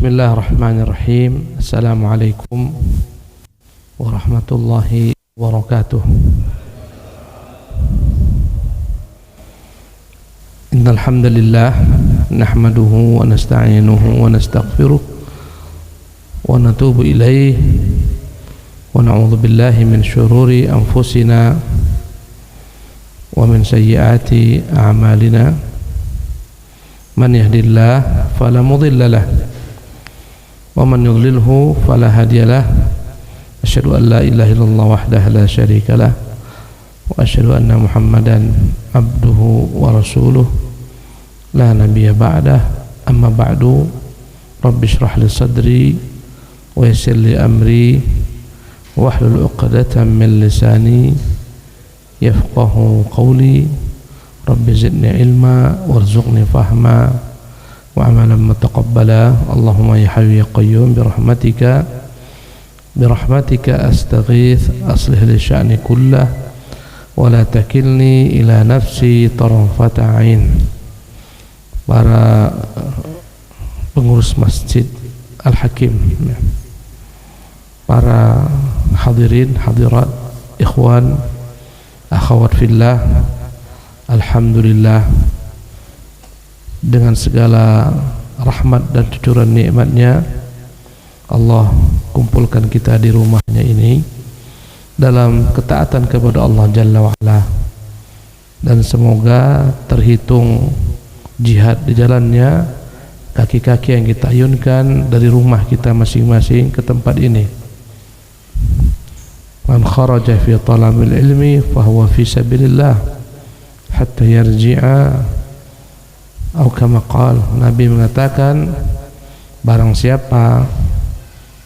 Bismillahirrahmanirrahim. Assalamualaikum warahmatullahi wabarakatuh. Innal hamdalillah nahmaduhu wa nasta'inuhu wa nastaghfiruh wa natubu ilaih wa na'udzu billahi min syururi anfusina wa min sayyiati a'malina. Man yahdihillahu fala mudilla lahu wa man yudlilhu fala hadiyalah. Asyhadu an la ilaha illallah wahdahu la syarikalah wa asyhadu anna Muhammadan abduhu wa rasuluh la nabiyya ba'dah. Amma ba'du. Rabbi shrah li sadri wa yassir li amri wahlul 'uqdatam min lisani yafqahu qawli. Rabbi zidni ilma warzuqni fahma wa amalan mutaqabbala. Allahumma ya hayyu ya qayyum birahmatika astaghith aslih li sya'ni kullah wa la takilni ila nafsi tarfata ain. Para pengurus Masjid Al-Hakim, para hadirin hadirat, ikhwan akhwat fillah, alhamdulillah, dengan segala rahmat dan cucuran nikmatnya Allah kumpulkan kita di rumahnya ini dalam ketaatan kepada Allah Jalla wa'ala, dan semoga terhitung jihad di jalannya kaki-kaki yang kita ayunkan dari rumah kita masing-masing ke tempat ini. Man kharaja fi talabil ilmi fahuwa fi sabilillah hatta yarji'a. Atau kama qala, Nabi mengatakan, barang siapa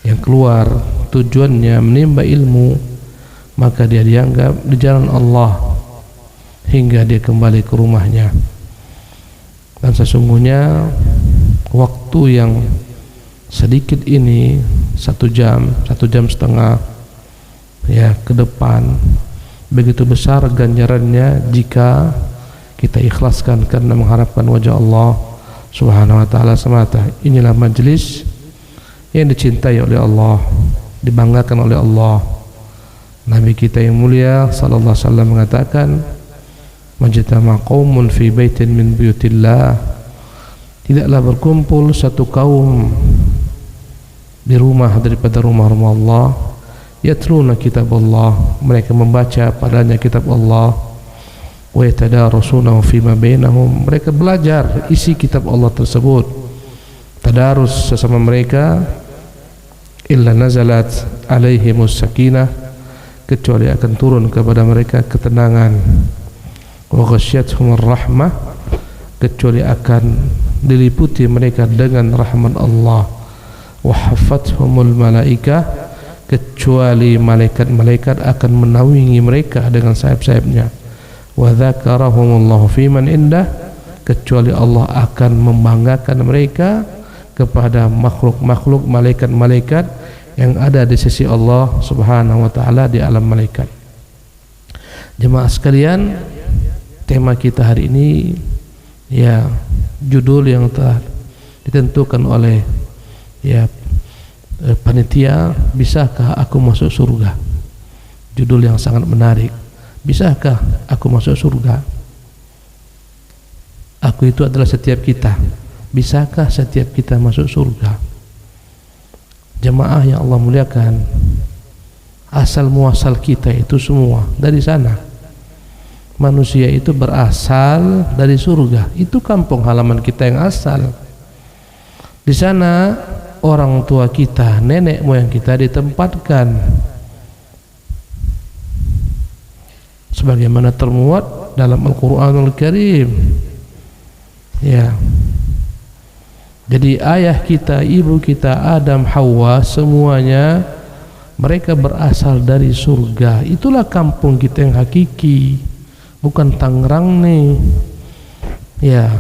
yang keluar tujuannya menimba ilmu, maka dia dianggap di jalan Allah hingga dia kembali ke rumahnya. Dan sesungguhnya waktu yang sedikit ini, 1 jam, 1 jam setengah ya ke depan, begitu besar ganjarannya jika kita ikhlaskan karena mengharapkan wajah Allah Subhanahu wa ta'ala semata. Inilah majlis yang dicintai oleh Allah, dibanggakan oleh Allah. Nabi kita yang mulia sallallahu alaihi wasallam mengatakan, majtama qaumun fi baitin min buyutillah, tidaklah berkumpul satu kaum di rumah daripada rumah-rumah Allah, yatluna kitab Allah, mereka membaca padanya kitab Allah, wa yatadarasunahu fima bainahum, mereka belajar isi kitab Allah tersebut, tadarus sesama mereka, illa nazalat alaihimus sakinah, kecuali akan turun kepada mereka ketenangan, wa ghasyiyatuhumur rahmah, kecuali akan diliputi mereka dengan rahmat Allah, wa haffathumul malaikah, kecuali malaikat-malaikat akan menaungi mereka dengan sayap-sayapnya, wa dzakarahumullahu fiman indah, kecuali Allah akan membanggakan mereka kepada makhluk-makhluk, malaikat-malaikat yang ada di sisi Allah Subhanahu wa ta'ala di alam malaikat. Jemaah sekalian, tema kita hari ini ya judul yang telah ditentukan oleh ya panitia, bisakah aku masuk surga? Judul yang sangat menarik. Bisakah aku masuk surga? Aku itu adalah setiap kita. Bisakah setiap kita masuk surga? Jemaah yang Allah muliakan, asal muasal kita itu semua dari sana. Manusia itu berasal dari surga. Itu kampung halaman kita yang asal. Di sana orang tua kita, nenek moyang kita ditempatkan sebagaimana termuat dalam Al-Qur'anul Karim. Ya. Jadi ayah kita, ibu kita, Adam, Hawa, semuanya mereka berasal dari surga. Itulah kampung kita yang hakiki, bukan Tangerang nih. Ya.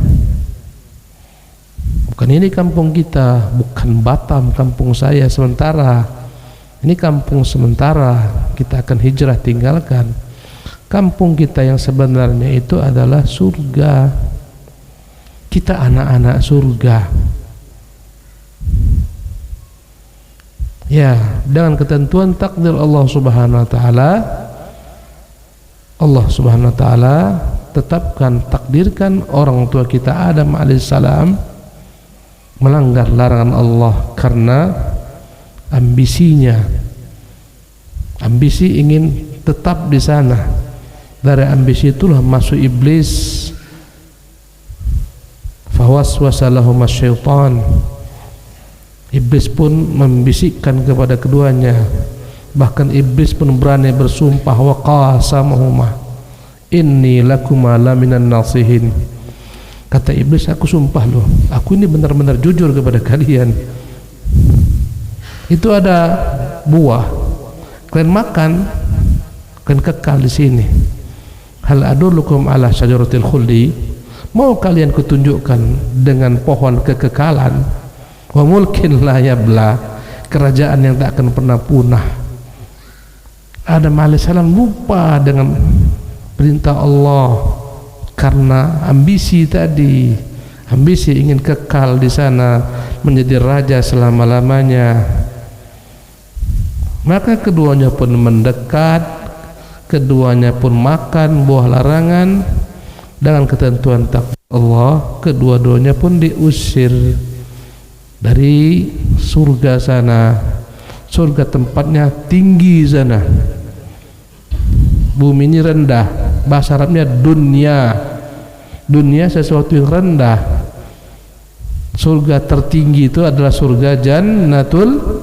Bukan ini kampung kita, bukan Batam kampung saya sementara. Ini kampung sementara, kita akan hijrah tinggalkan. Kampung kita yang sebenarnya itu adalah surga. Kita anak-anak surga. Ya, dengan ketentuan takdir Allah Subhanahu wa taala, Allah Subhanahu wa taala tetapkan, takdirkan orang tua kita Adam alaihissalam melanggar larangan Allah karena ambisinya, ambisi ingin tetap di sana. Dari ambisi itulah masuk iblis. Fawaswasa lahum syaitan, iblis pun membisikkan kepada keduanya. Bahkan iblis pun berani bersumpah, wa qasamahuma inni lakuma laminan nasihin. Kata iblis, aku sumpah loh, aku ini benar-benar jujur kepada kalian. Itu ada buah, kalian makan, kalian kekal di sini. Hal adullukum ala syajaratil khuldi, mau kalian kutunjukkan dengan pohon kekekalan, wa mulkin la yabla, kerajaan yang tak akan pernah punah. Adam alaihissalam lupa dengan perintah Allah karena ambisi tadi, ambisi ingin kekal di sana menjadi raja selama-lamanya. Maka keduanya pun mendekat, keduanya pun makan buah larangan dengan ketentuan takdir Allah. Kedua-duanya pun diusir dari surga sana. Surga tempatnya tinggi sana, bumi ini rendah. Bahasa Arabnya dunia, dunia sesuatu yang rendah. Surga tertinggi itu adalah surga Jannatul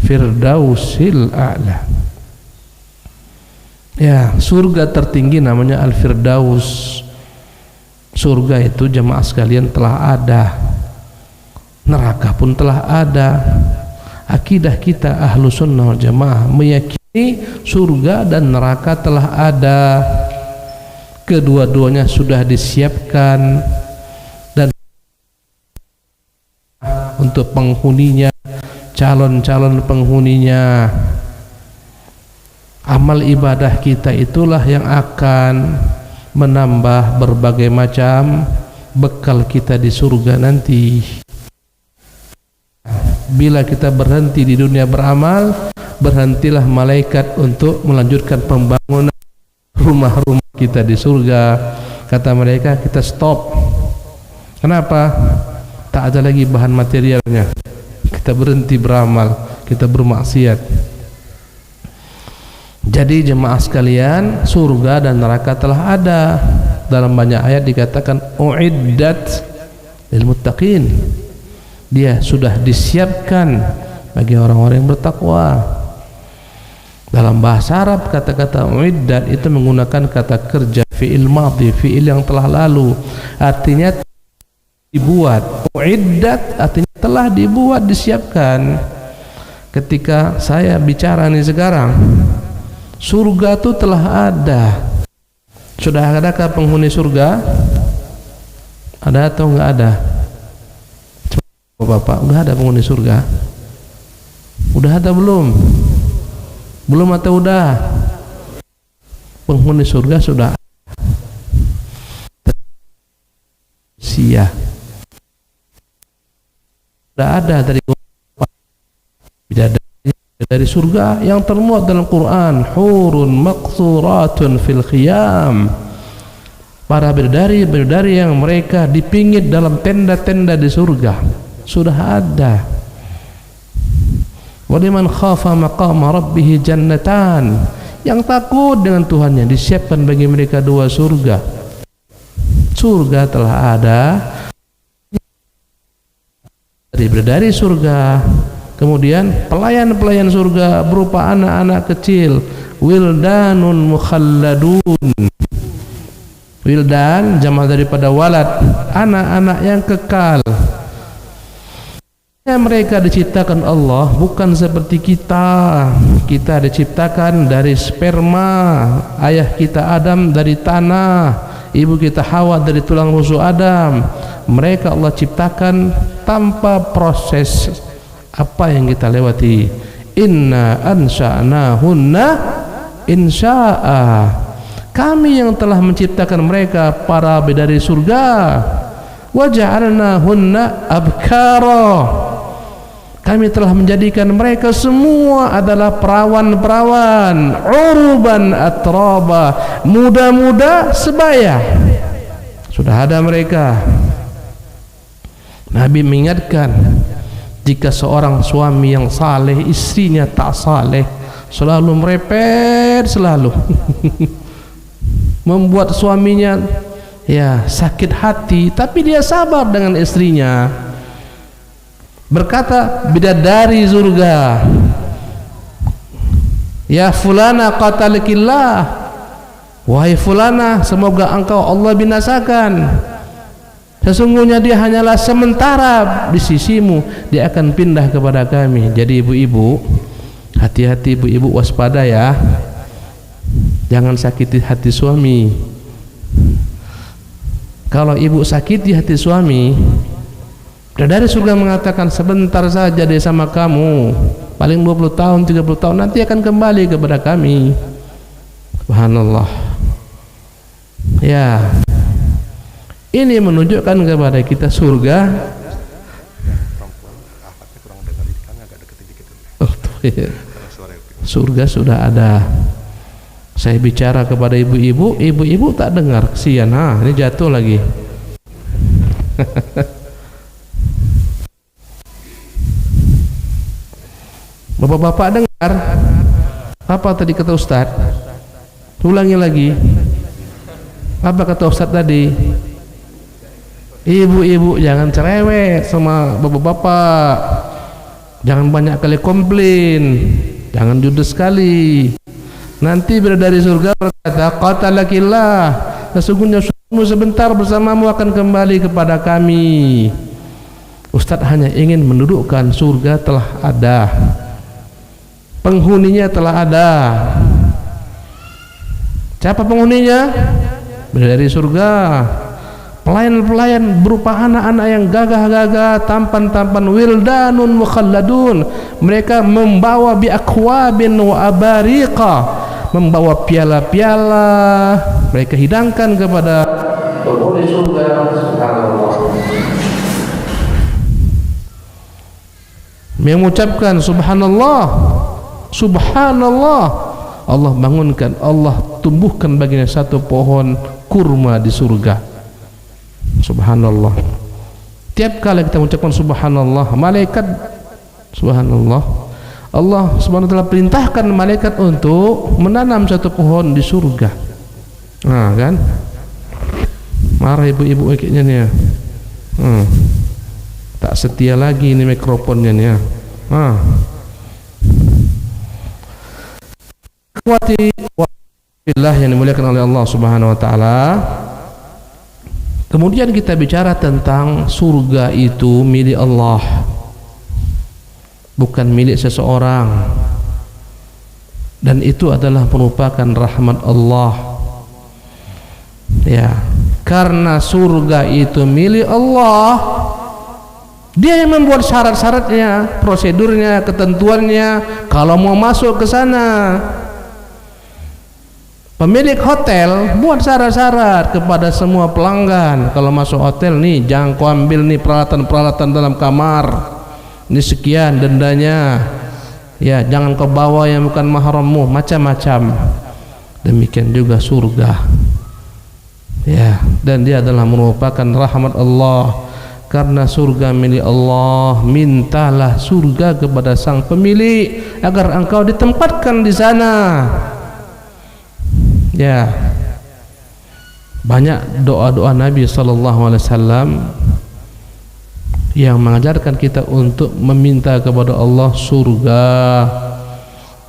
Firdausil A'la. Ya, surga tertinggi namanya Al-Firdaus. Surga itu jemaah sekalian telah ada, neraka pun telah ada. Akidah kita ahlu sunnah wal jamaah meyakini surga dan neraka telah ada. Kedua-duanya sudah disiapkan dan untuk penghuninya, calon-calon penghuninya. Amal ibadah kita itulah yang akan menambah berbagai macam bekal kita di surga nanti. Bila kita berhenti di dunia beramal, berhentilah malaikat untuk melanjutkan pembangunan rumah-rumah kita di surga. Kata mereka, kita stop. Kenapa? Tak ada lagi bahan materialnya. Kita berhenti beramal, kita bermaksiat. Jadi jemaah sekalian, surga dan neraka telah ada. Dalam banyak ayat dikatakan uiddat lil muttaqin. Dia sudah disiapkan bagi orang-orang yang bertakwa. Dalam bahasa Arab kata-kata uiddat itu menggunakan kata kerja fi'il madhi, fi'il yang telah lalu. Artinya dibuat. Uiddat artinya telah dibuat, disiapkan. Ketika saya bicara nih sekarang, surga itu telah ada. Sudah adakah penghuni surga? Ada atau enggak ada? Bapak, udah ada penghuni surga? Udah ada belum? Belum atau udah? Penghuni surga sudah sia. Sudah ada dari surga yang termuat dalam Quran, hurun maqsuratun fil khiyam. Para bidadari yang mereka dipingit dalam tenda-tenda di surga. Sudah ada. Waliman khafa maqama rabbih jannatan. Yang takut dengan Tuhannya disiapkan bagi mereka dua surga. Surga telah ada dari surga. Kemudian pelayan-pelayan surga berupa anak-anak kecil, wildanun mukhalladun. Wildan jamaah daripada walad, anak-anak yang kekal. Mereka diciptakan Allah bukan seperti kita. Kita diciptakan dari sperma ayah kita Adam, dari tanah ibu kita Hawa, dari tulang rusuk Adam. Mereka Allah ciptakan tanpa proses apa yang kita lewati. Inna ansha'nahunna insya'a. Kami yang telah menciptakan mereka para bidadari surga. Wa ja'alnahunna abkara. Kami telah menjadikan mereka semua adalah perawan-perawan, urban atraba, muda-muda sebaya. Sudah ada mereka. Nabi mengingatkan, jika seorang suami yang saleh, istrinya tak saleh, selalu merepet, selalu membuat suaminya ya sakit hati, tapi dia sabar dengan istrinya. Berkata bidadari surga, ya fulana qatalakillah, wahai fulana, semoga engkau Allah binasakan. Sesungguhnya dia hanyalah sementara di sisimu, dia akan pindah kepada kami. Jadi ibu-ibu, hati-hati ibu-ibu, waspada ya, jangan sakiti hati suami. Kalau ibu sakiti hati suami, dari surga mengatakan sebentar saja dia sama kamu, paling 20 tahun 30 tahun nanti akan kembali kepada kami. Subhanallah. Ya, ini menunjukkan kepada kita surga. Surga sudah ada. Saya bicara kepada ibu-ibu, ibu-ibu tak dengar, kesian. Ini jatuh lagi. Bapak-bapak dengar apa tadi kata Ustaz? Ulangi lagi. Apa kata Ustaz tadi? Ibu-ibu jangan cerewet sama bapak-bapak, jangan banyak kali komplain, jangan judes sekali. Nanti dari surga berkata, qatalakillah, sesungguhnya suamimu sebentar bersamamu akan kembali kepada kami. Ustaz hanya ingin mendudukkan surga telah ada, penghuninya telah ada. Siapa penghuninya? Dari surga. Pelayan-pelayan berupa anak-anak yang gagah-gagah, tampan-tampan, wildanun mukhalladun. Mereka membawa biakwabin wa abariqa, membawa piala-piala, mereka hidangkan kepada penghuni surga. Subhanallah. Mengucapkan subhanallah, subhanallah. Allah bangunkan, Allah tumbuhkan baginya satu pohon kurma di surga. Subhanallah. Tiap kali kita mengucapkan subhanallah, malaikat, subhanallah, Allah subhanahu wa ta'ala perintahkan malaikat untuk menanam satu pohon di surga. Nah kan, marah ibu-ibu kayaknya nih ya. Tak setia lagi ini mikrofonnya nih ya. Kuati wa yang dimuliakan oleh Allah subhanahu wa ta'ala. Kemudian kita bicara tentang surga itu milik Allah, bukan milik seseorang, dan itu adalah merupakan rahmat Allah. Ya, karena surga itu milik Allah, Dia yang membuat syarat-syaratnya, prosedurnya, ketentuannya. Kalau mau masuk ke sana, pemilik hotel buat syarat-syarat kepada semua pelanggan. Kalau masuk hotel nih, jangan kau ambil nih peralatan-peralatan dalam kamar, ini sekian dendanya. Ya, jangan kau bawa yang bukan mahrammu, macam-macam. Demikian juga surga. Ya, dan dia adalah merupakan rahmat Allah. Karena surga milik Allah, mintalah surga kepada sang pemilik agar engkau ditempatkan di sana. Ya, banyak doa-doa Nabi SAW yang mengajarkan kita untuk meminta kepada Allah surga.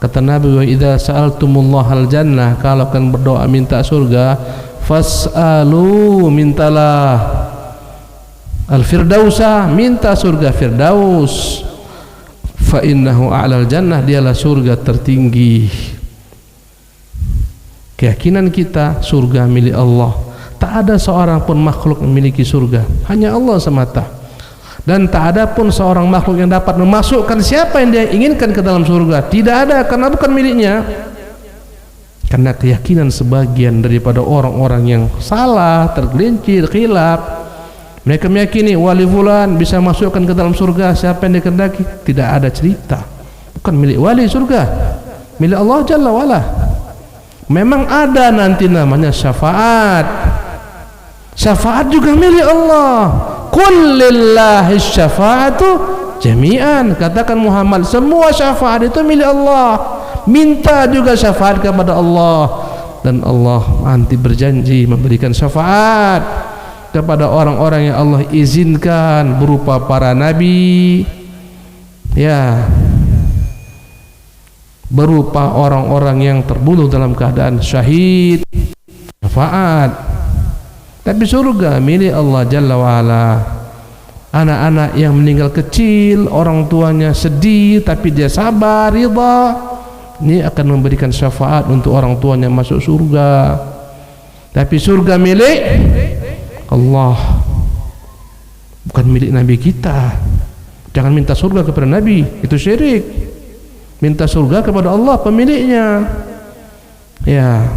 Kata Nabi, wa idza sa'altumullahal jannah, kalau akan berdoa minta surga, fas'alu, mintalah al-firdausa, minta surga firdaus, fa innahu a'lal jannah, dialah surga tertinggi. Keyakinan kita, surga milik Allah. Tak ada seorang pun makhluk memiliki surga, hanya Allah semata. Dan tak ada pun seorang makhluk yang dapat memasukkan siapa yang dia inginkan ke dalam surga. Tidak ada, karena bukan miliknya. Karena keyakinan sebagian daripada orang-orang yang salah, tergelincir, khilaf, Mereka meyakini wali fulan bisa masukkan ke dalam surga siapa yang dikehendaki. Tidak ada cerita. Bukan milik wali surga, milik Allah Jalla wa'ala. Memang ada nanti namanya syafaat. Syafaat juga milik Allah. Qul lillahi syafa'atu jami'an. Katakan Muhammad, semua syafaat itu milik Allah. Minta juga syafaat kepada Allah. Dan Allah nanti berjanji memberikan syafaat kepada orang-orang yang Allah izinkan berupa para nabi, ya, berupa orang-orang yang terbunuh dalam keadaan syahid, syafaat. Tapi surga milik Allah Jalla wa'ala. Anak-anak yang meninggal kecil, orang tuanya sedih tapi dia sabar, ridha, ini akan memberikan syafaat untuk orang tuanya masuk surga. Tapi surga milik Allah, bukan milik Nabi kita. Jangan minta surga kepada Nabi, itu syirik. Minta surga kepada Allah pemiliknya. Ya,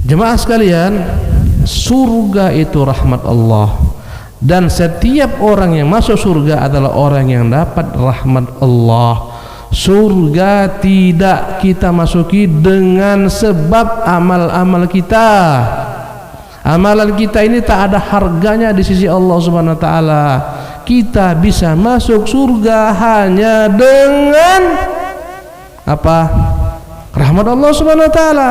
jemaah sekalian, surga itu rahmat Allah, dan setiap orang yang masuk surga adalah orang yang dapat rahmat Allah. Surga tidak kita masuki dengan sebab amal-amal kita. Amalan kita ini tak ada harganya di sisi Allah Subhanahu wa taala. Kita bisa masuk surga hanya dengan apa? Rahmat Allah Subhanahu wa taala.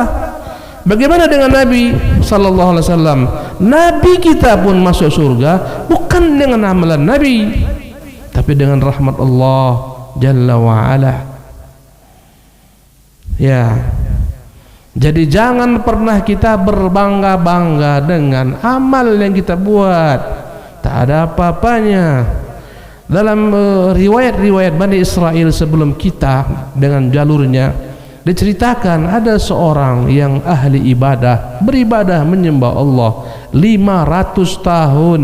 Bagaimana dengan Nabi sallallahu alaihi wasallam? Nabi kita pun masuk surga bukan dengan amalan Nabi, tapi dengan rahmat Allah Jalla wa ala. Ya. Jadi jangan pernah kita berbangga-bangga dengan amal yang kita buat. Tak ada apa-apanya. Dalam riwayat-riwayat Bani Israel sebelum kita dengan jalurnya diceritakan ada seorang yang ahli ibadah, beribadah menyembah Allah 500 tahun,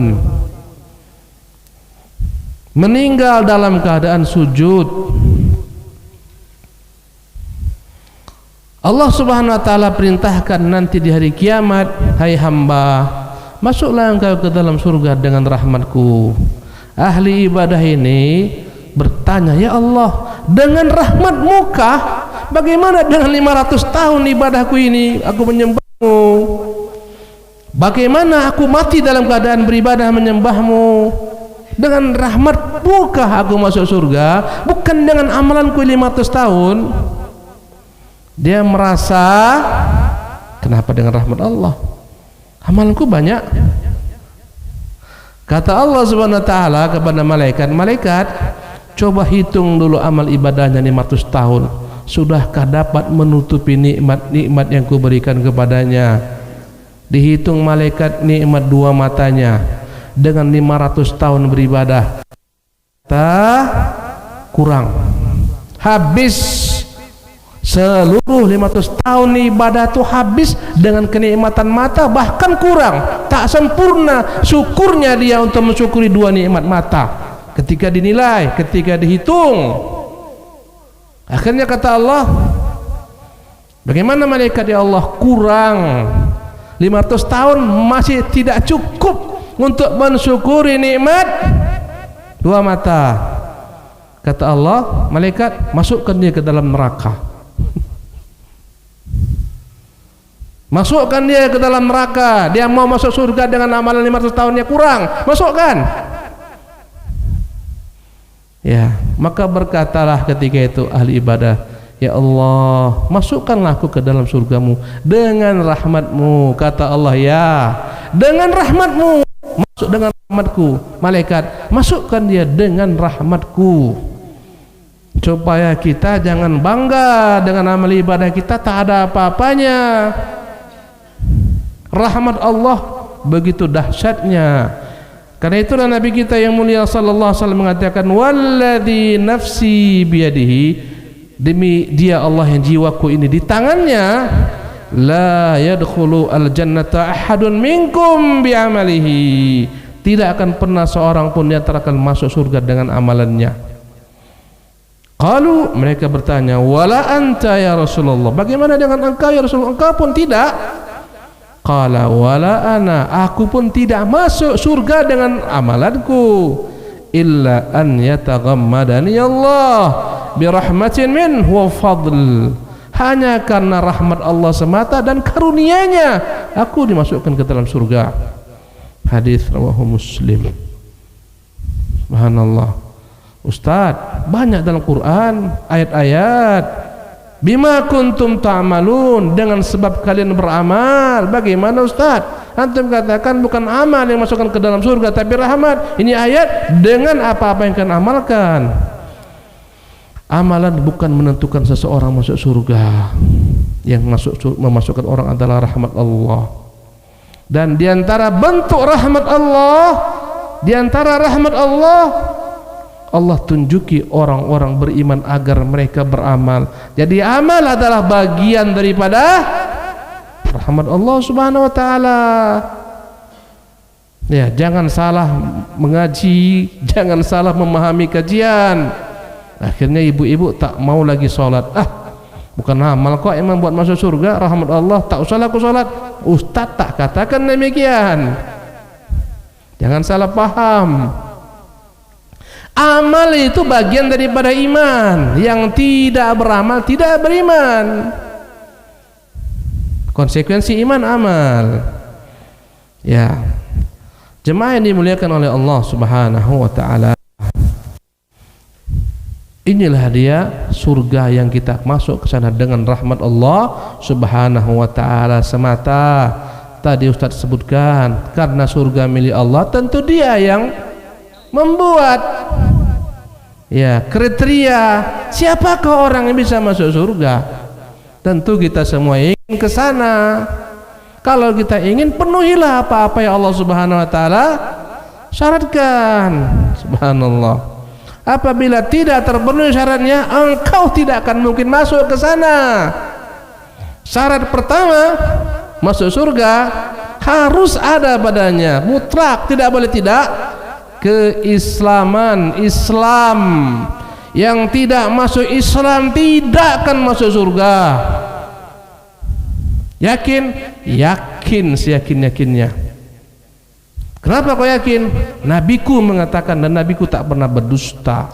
meninggal dalam keadaan sujud. Allah Subhanahu wa taala perintahkan nanti di hari kiamat, hai hamba, masuklah engkau ke dalam surga dengan rahmatku. Ahli ibadah ini bertanya, ya Allah, dengan rahmatmu kah? Bagaimana dengan 500 tahun ibadahku ini aku menyembahmu? Bagaimana aku mati dalam keadaan beribadah menyembahmu? Dengan rahmatmu kah aku masuk surga? Bukan dengan amalanku 500 tahun. Dia merasa, kenapa dengan rahmat Allah? Amalanku banyak. Kata Allah Subhanahu wa taala kepada malaikat, malaikat, coba hitung dulu amal ibadahnya 500 tahun. Sudahkah dapat menutupi nikmat-nikmat yang kuberikan kepadanya? Dihitung malaikat nikmat dua matanya dengan 500 tahun beribadah. Kurang. Habis. Seluruh 500 tahun ibadah itu habis dengan kenikmatan mata, bahkan kurang, tak sempurna syukurnya dia untuk mensyukuri dua nikmat mata. Ketika dinilai, ketika dihitung, akhirnya kata Allah, bagaimana malaikat ya Allah, kurang 500 tahun masih tidak cukup untuk mensyukuri nikmat dua mata. Kata Allah, malaikat, masukkan dia ke dalam neraka. Masukkan dia ke dalam neraka. Dia mau masuk surga dengan amalan 500 tahunnya kurang, masukkan. Ya, maka berkatalah ketika itu ahli ibadah, ya Allah, masukkanlah aku ke dalam surgamu dengan rahmatmu. Kata Allah, ya, dengan rahmatmu, masuk dengan rahmatku. Malaikat, masukkan dia dengan rahmatku. Supaya kita jangan bangga dengan amal ibadah kita tak ada apa-apanya. Rahmat Allah begitu dahsyatnya. Karena itulah Nabi kita yang mulia sallallahu alaihi wasallam mengatakan, walladzi nafsi biyadihi, demi dia Allah yang jiwaku ini di tangannya, la yadkhulu al-jannata ahadun minkum bi'amalihi, tidak akan pernah seorang pun yang akan masuk surga dengan amalannya. Qalu, mereka bertanya, wala anta ya Rasulullah, bagaimana dengan engkau ya Rasulullah? Engkau pun tidak. Qala wala ana, aku pun tidak masuk surga dengan amalanku, illa an yataghammadani Allah birahmatin minhu wa fadl, hanya karena rahmat Allah semata dan karunia-Nya aku dimasukkan ke dalam surga. Hadis rawahu Muslim. Subhanallah. Ustaz, banyak dalam Quran ayat-ayat bima kuntum ta'malun, dengan sebab kalian beramal. Bagaimana Ustaz? Antum katakan bukan amal yang masukkan ke dalam surga tapi rahmat. Ini ayat dengan apa-apa yang kalian amalkan. Amalan bukan menentukan seseorang masuk surga. Yang memasukkan orang adalah rahmat Allah. Dan diantara bentuk rahmat Allah, diantara rahmat Allah, Allah tunjuki orang-orang beriman agar mereka beramal. Jadi amal adalah bagian daripada rahmat Allah Subhanahu wa taala. Ya, jangan salah mengaji, jangan salah memahami kajian. Akhirnya ibu-ibu tak mau lagi sholat. Bukan amal kok emang buat masuk surga, rahmat Allah, tak usah aku sholat. Ustaz tak katakan demikian. Jangan salah paham. Amal itu bagian daripada iman. Yang tidak beramal tidak beriman. Konsekuensi iman amal. Ya, jemaah yang dimuliakan oleh Allah Subhanahu wa taala, inilah dia surga yang kita masuk ke sana dengan rahmat Allah Subhanahu wa taala semata. Tadi Ustaz sebutkan, karena surga milik Allah, tentu Dia yang membuat ya kriteria siapakah orang yang bisa masuk surga. Tentu kita semua ingin ke sana. Kalau kita ingin, penuhilah apa-apa yang Allah Subhanahu wa taala syaratkan. Subhanallah. Apabila tidak terpenuhi syaratnya, engkau tidak akan mungkin masuk ke sana. Syarat pertama masuk surga harus ada padanya, mutlak, tidak boleh tidak, keislaman. Islam. Yang tidak masuk Islam tidak akan masuk surga. Yakin? Yakin, seyakin-yakinnya. Kenapa kau yakin? Nabiku mengatakan, dan nabiku tak pernah berdusta.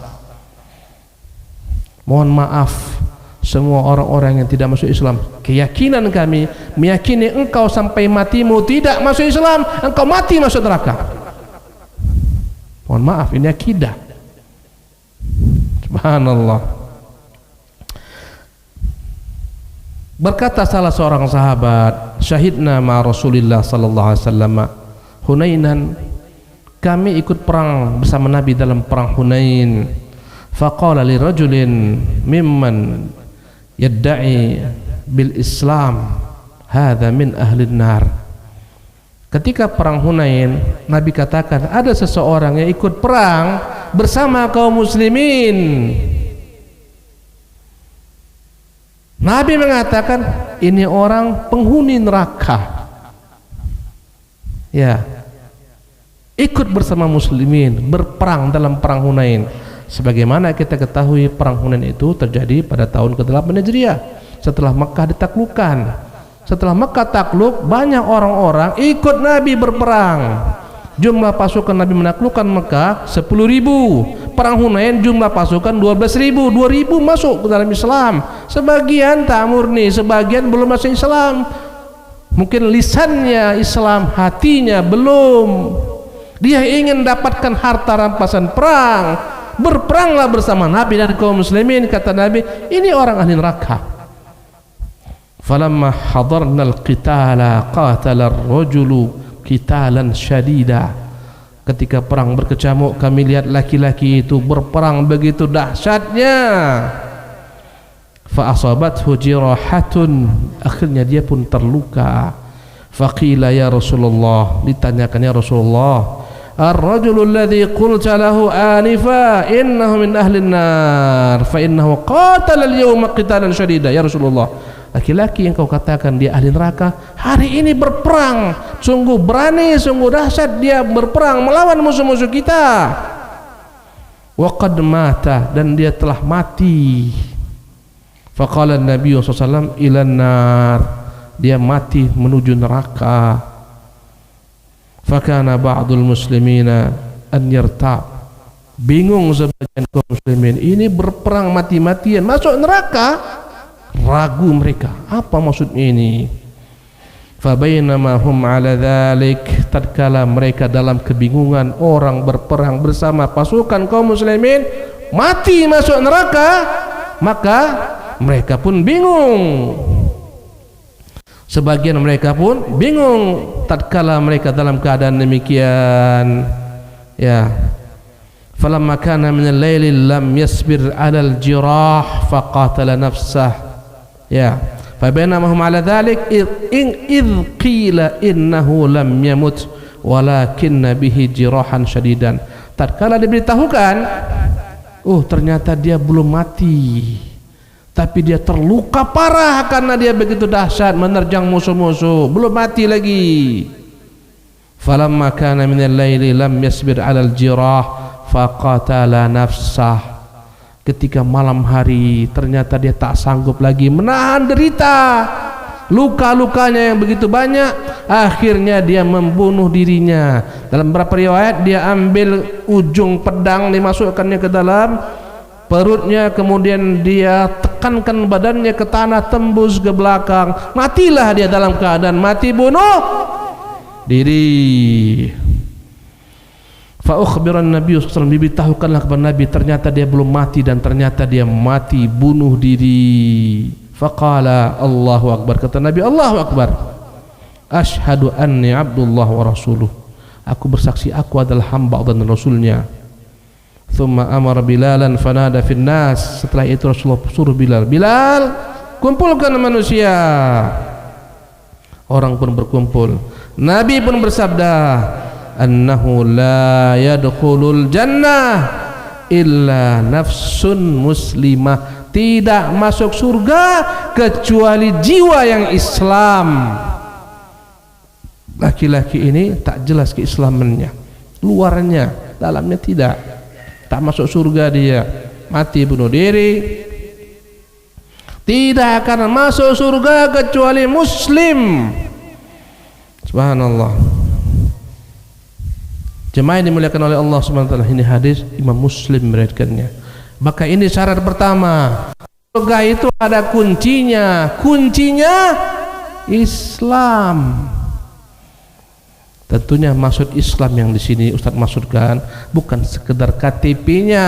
Mohon maaf semua orang-orang yang tidak masuk Islam. Keyakinan kami meyakini engkau sampai matimu tidak masuk Islam, engkau mati masuk neraka. Mohon maaf, ini akidah. Subhanallah. Berkata salah seorang sahabat, syahidna ma Rasulillah sallallahu alaihi wasallam Hunainan, kami ikut perang bersama Nabi dalam perang Hunain. Faqala li rajulin mimman yadda'i bil Islam, hadza min ahli nar. Ketika perang Hunain, Nabi katakan ada seseorang yang ikut perang bersama kaum muslimin. Nabi mengatakan ini orang penghuni neraka. Ya, ikut bersama muslimin berperang dalam perang Hunain. Sebagaimana kita ketahui, perang Hunain itu terjadi pada tahun ke-8 Hijriah setelah Mekah ditaklukkan. Setelah Mekah takluk, banyak orang-orang ikut Nabi berperang. Jumlah pasukan Nabi menaklukkan Mekah 10.000. Perang Hunain jumlah pasukan 12.000. 2.000 masuk ke dalam Islam. Sebagian tak murni, sebagian belum masuk Islam. Mungkin lisannya Islam, hatinya belum. Dia ingin dapatkan harta rampasan perang. Berperanglah bersama Nabi dan kaum muslimin. Kata Nabi, ini orang ahli neraka. Falamma hadarna al-qitala qatala ar-rajulu qitalan syadida. Ketika perang berkecamuk, kami lihat laki-laki itu berperang begitu dahsyatnya. Fa asabathu jirahatun, akhirnya dia pun terluka. Faqila ya Rasulullah, ditanyakan ya Rasulullah, ar-rajulu alladhi qulta lahu anifa innahu min ahli an-nar fa innahu qatala al-yawma qitalan syadida. Ya Rasulullah, laki-laki yang kau katakan dia ahli neraka hari ini berperang, sungguh berani, sungguh dahsyat dia berperang melawan musuh-musuh kita. Wa qad mata, dan dia telah mati. Faqala Nabi sallallahu alaihi wasallam ilan nar, dia mati menuju neraka. Fakana ba'dul muslimina an yartab, bingung sebagian kaum muslimin, ini berperang mati-matian masuk neraka, ragu mereka, apa maksudnya ini? Fabainama hum ala dzalik, tatkala mereka dalam kebingungan, orang berperang bersama pasukan kaum muslimin mati masuk neraka, maka mereka pun bingung. Sebagian mereka pun bingung tatkala mereka dalam keadaan demikian. Ya. Falamma kana min al-laili lam yasbir 'ala al-jirah faqatala nafsah. Ya. Fabainama hum 'ala dhalik idh qila innahu lam yamut walakinna bihi jirahan syadidan. Tatkala diberitahukan, ternyata dia belum mati, tapi dia terluka parah karena dia begitu dahsyat menerjang musuh-musuh, belum mati lagi. Falamma kana min al-laili lam yasbir 'ala al-jirah faqatala nafsah. Ketika malam hari ternyata dia tak sanggup lagi menahan derita, luka-lukanya yang begitu banyak, akhirnya dia membunuh dirinya. Dalam beberapa riwayat dia ambil ujung pedang, dimasukkannya ke dalam perutnya, kemudian dia tekankan badannya ke tanah, tembus ke belakang, matilah dia dalam keadaan mati bunuh diri. Fa ukhbiran Nabi sallallahu alaihi wasallam, diberitahukanlah kepada Nabi, ternyata dia belum mati dan ternyata dia mati bunuh diri. Faqala Allahu akbar, kata Nabi, Allahu akbar, asyhadu anni abdullah wa rasuluh, aku bersaksi aku adalah hamba dan rasulnya. Thumma amara Bilalan fanada fin nas, setelah itu Rasulullah suruh Bilal, Bilal kumpulkan manusia. Orang pun berkumpul. Nabi pun bersabda, annahu la yadkhulul jannah illa nafsun muslimah, tidak masuk surga kecuali jiwa yang Islam. Laki-laki ini tak jelas keislamannya, luarnya, dalamnya tidak, tak masuk surga dia, mati bunuh diri, tidak akan masuk surga kecuali muslim. Subhanallah. Jemaah yang dimuliakan oleh Allah Subhanahu wa taala, ini hadis Imam Muslim meriwayatkannya. Maka ini syarat pertama. Surga itu ada kuncinya. Kuncinya Islam. Tentunya maksud Islam yang di sini Ustaz maksudkan bukan sekedar KTP-nya.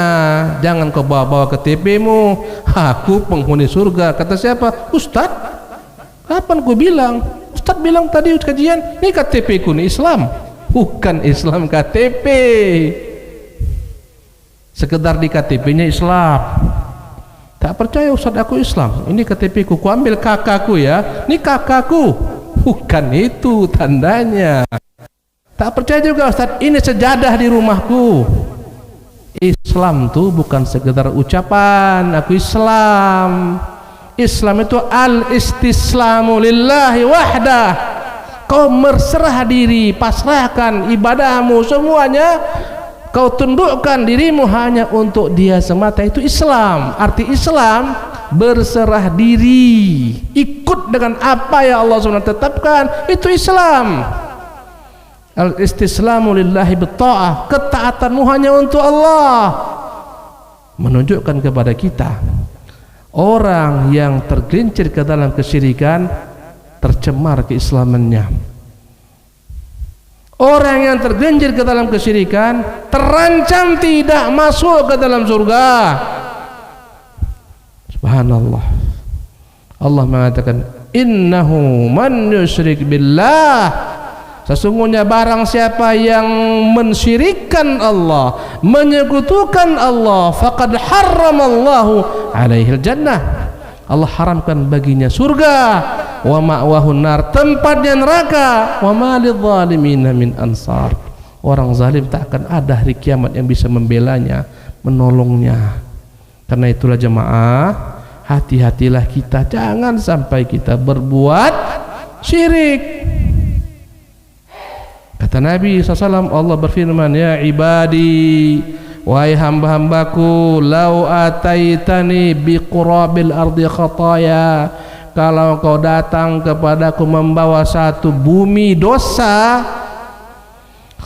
Jangan kau bawa-bawa KTP-mu. Aku penghuni surga. Kata siapa? Ustaz. Kapan ku bilang? Ustaz bilang tadi kajian, ini KTP-ku nih Islam. Bukan Islam KTP, sekedar di KTP-nya Islam. Tak percaya Ustaz, aku Islam, ini KTP-ku, ku ambil kakakku ya, ini kakakku. Bukan itu tandanya. Tak percaya juga Ustaz, ini sejadah di rumahku. Islam tuh bukan sekedar ucapan aku Islam. Islam itu al-istislamu lillahi wahdah. Kau berserah diri, pasrahkan ibadahmu semuanya, kau tundukkan dirimu hanya untuk Dia semata. Itu Islam. Arti Islam berserah diri, ikut dengan apa yang Allah SWT tetapkan. Itu Islam. Al-istislamu lillahi bitta'ah, ketaatanmu hanya untuk Allah. Menunjukkan kepada kita, orang yang tergelincir ke dalam kesyirikan tercemar keislamannya. Orang yang tergelincir ke dalam kesyirikan terancam tidak masuk ke dalam surga. Subhanallah. Allah mengatakan, innahu man yusyrik billah, sesungguhnya barang siapa yang mensyirikkan Allah, menyekutukan Allah, faqad harramallahu alaihil jannah, Allah haramkan baginya surga, wa ma'wahu nar, tempatnya neraka, wa ma lidzalimina min ansar, orang zalim tak akan ada hari kiamat yang bisa membelanya, menolongnya. Karena itulah jemaah, hati-hatilah kita, jangan sampai kita berbuat syirik. Kata Nabi SAW, Allah berfirman, ya ibadi, wahai hamba-hambaku, lau ataitani biqurabil ardi khataya, kalau kau datang kepadaku membawa satu bumi dosa,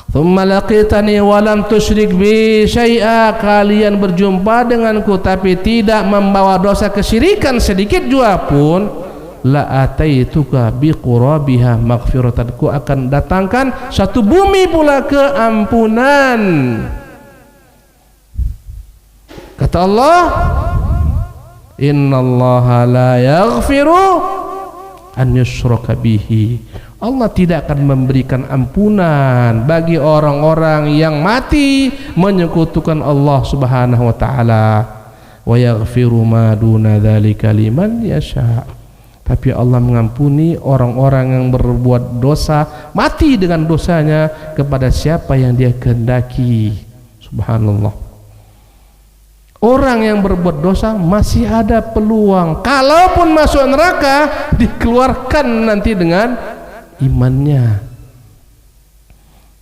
thumma laqitani wa lam tusyrik bi syai'a, kalian berjumpa denganku tapi tidak membawa dosa kesyirikan sedikit jua pun, la ataituka bi qurabiha maghfiratan, ku akan datangkan satu bumi pula keampunan. Kata Allah, innallaha la yaghfiru an yushraka bihi, Allah tidak akan memberikan ampunan bagi orang-orang yang mati menyekutukan Allah Subhanahu wa taala. Wa yaghfiru ma duna dzalika liman yasha, tapi Allah mengampuni orang-orang yang berbuat dosa, mati dengan dosanya, kepada siapa yang Dia kehendaki. Subhanallah. Orang yang berbuat dosa masih ada peluang, kalaupun masuk neraka dikeluarkan nanti dengan imannya.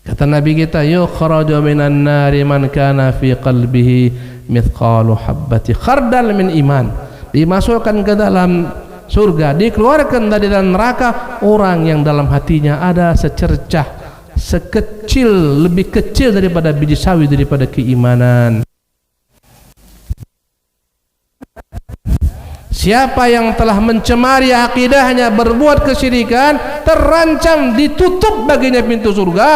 Kata Nabi kita, yukhraju minan nari man kana fi qalbihi mithqalu habbati khardal min iman, dimasukkan ke dalam surga, dikeluarkan dari dalam neraka orang yang dalam hatinya ada secercah, sekecil, lebih kecil daripada biji sawi, daripada keimanan. Siapa yang telah mencemari akidahnya, berbuat kesyirikan, terancam ditutup baginya pintu surga.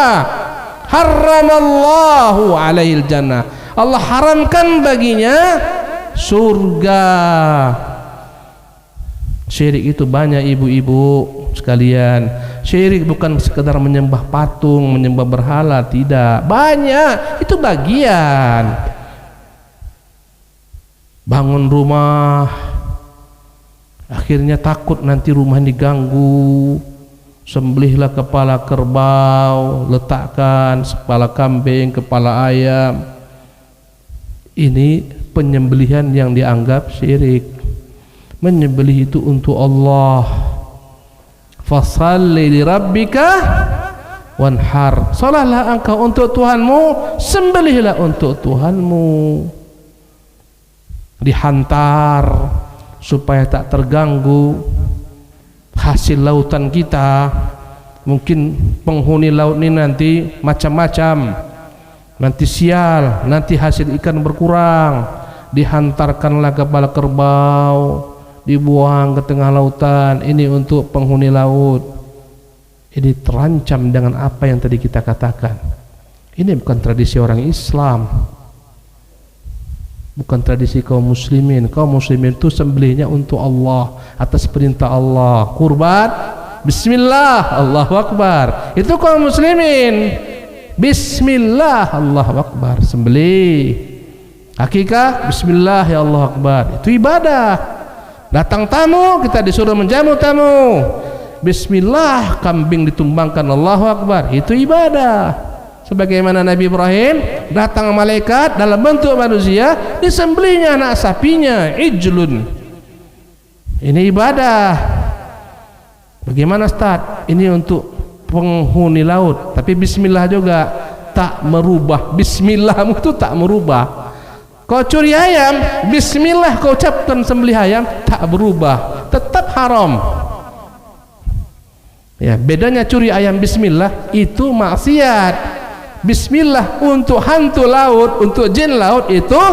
Haramallahu alaihil jannah, Allah haramkan baginya surga. Syirik itu banyak ibu-ibu sekalian. Syirik bukan sekedar menyembah patung, menyembah berhala, tidak. Banyak, itu bagian. Bangun rumah, akhirnya takut nanti rumah diganggu, sembelihlah kepala kerbau, letakkan kepala kambing, kepala ayam. Ini penyembelihan yang dianggap syirik. Menyembelih itu untuk Allah. Fasalli li rabbika wanhar, salatlah engkau untuk Tuhanmu, sembelihlah untuk Tuhanmu. Dihantar supaya tak terganggu hasil lautan kita. Mungkin penghuni laut ini nanti macam-macam, nanti sial, nanti hasil ikan berkurang, dihantarkanlah kepala kerbau, dibuang ke tengah lautan. Ini untuk penghuni laut. Ini terancam dengan apa yang tadi kita katakan. Ini bukan tradisi orang Islam, bukan tradisi kaum muslimin. Kaum muslimin itu sembelihnya untuk Allah atas perintah Allah. Kurban, bismillah, Allahu akbar. Itu kaum muslimin. Bismillah, Allahu akbar. Sembelih. Akikah, bismillah, ya Allah akbar. Itu ibadah. Datang tamu, kita disuruh menjamu tamu. Bismillah, kambing ditumbangkan, Allahu akbar. Itu ibadah. Sebagaimana Nabi Ibrahim, datang malaikat dalam bentuk manusia, disembelihnya anak sapinya, ijlun. Ini ibadah. Bagaimana Ustaz? Ini untuk penghuni laut, tapi bismillah juga tak merubah. Bismillahmu itu tak merubah. Kau curi ayam, bismillah kau ucapkan sembelih ayam, tak berubah, tetap haram. Ya, bedanya curi ayam bismillah itu maksiat. Bismillah untuk hantu laut, untuk jin laut itu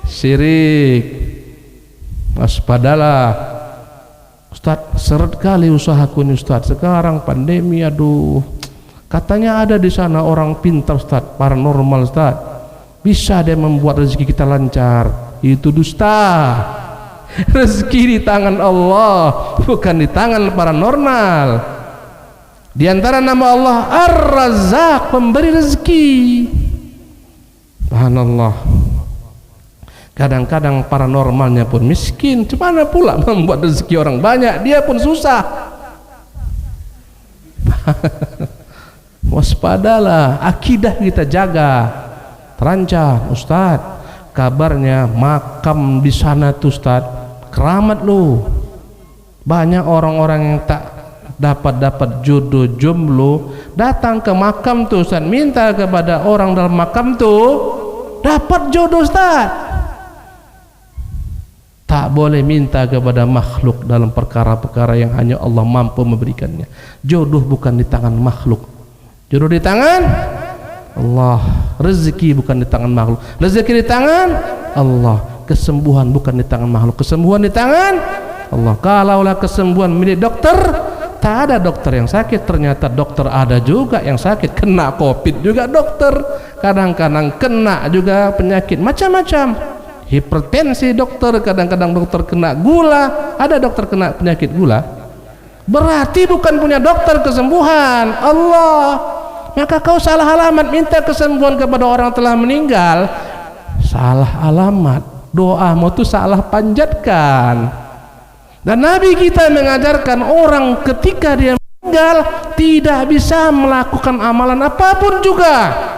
syirik. Waspadalah. Ustaz, seret kali usahaku ini Ustaz. Sekarang pandemi, aduh. Katanya ada di sana orang pintar Ustaz, paranormal Ustaz. Bisa dia membuat rezeki kita lancar. Itu dusta. Rezeki di tangan Allah, bukan di tangan paranormal. Di antara nama Allah Ar-Razzaq, pemberi rezeki. Subhanallah. Kadang-kadang paranormalnya pun miskin. Gimana pula membuat rezeki orang banyak, dia pun susah. Waspadalah, akidah kita jaga. Terancam, Ustaz. Kabarnya makam di sana tuh Ustaz, keramat lu. Banyak orang-orang yang tak dapat jodoh, jomblo, datang ke makam tuh Ustaz, minta kepada orang dalam makam tuh dapat jodoh Ustaz. Tak boleh minta kepada makhluk dalam perkara-perkara yang hanya Allah mampu memberikannya. Jodoh bukan di tangan makhluk, jodoh di tangan Allah. Rezeki bukan di tangan makhluk, rezeki di tangan Allah. Kesembuhan bukan di tangan makhluk, kesembuhan di tangan Allah. Kalaulah kesembuhan milik dokter, tak ada dokter yang sakit. Ternyata dokter ada juga yang sakit, kena COVID juga dokter, kadang-kadang kena juga penyakit macam-macam. Hipertensi dokter, kadang-kadang dokter kena gula, ada dokter kena penyakit gula. Berarti bukan punya dokter kesembuhan, Allah. Maka kau salah alamat minta kesembuhan kepada orang telah meninggal. Salah alamat, doamu itu salah panjatkan. Dan Nabi kita mengajarkan orang ketika dia meninggal tidak bisa melakukan amalan apapun juga.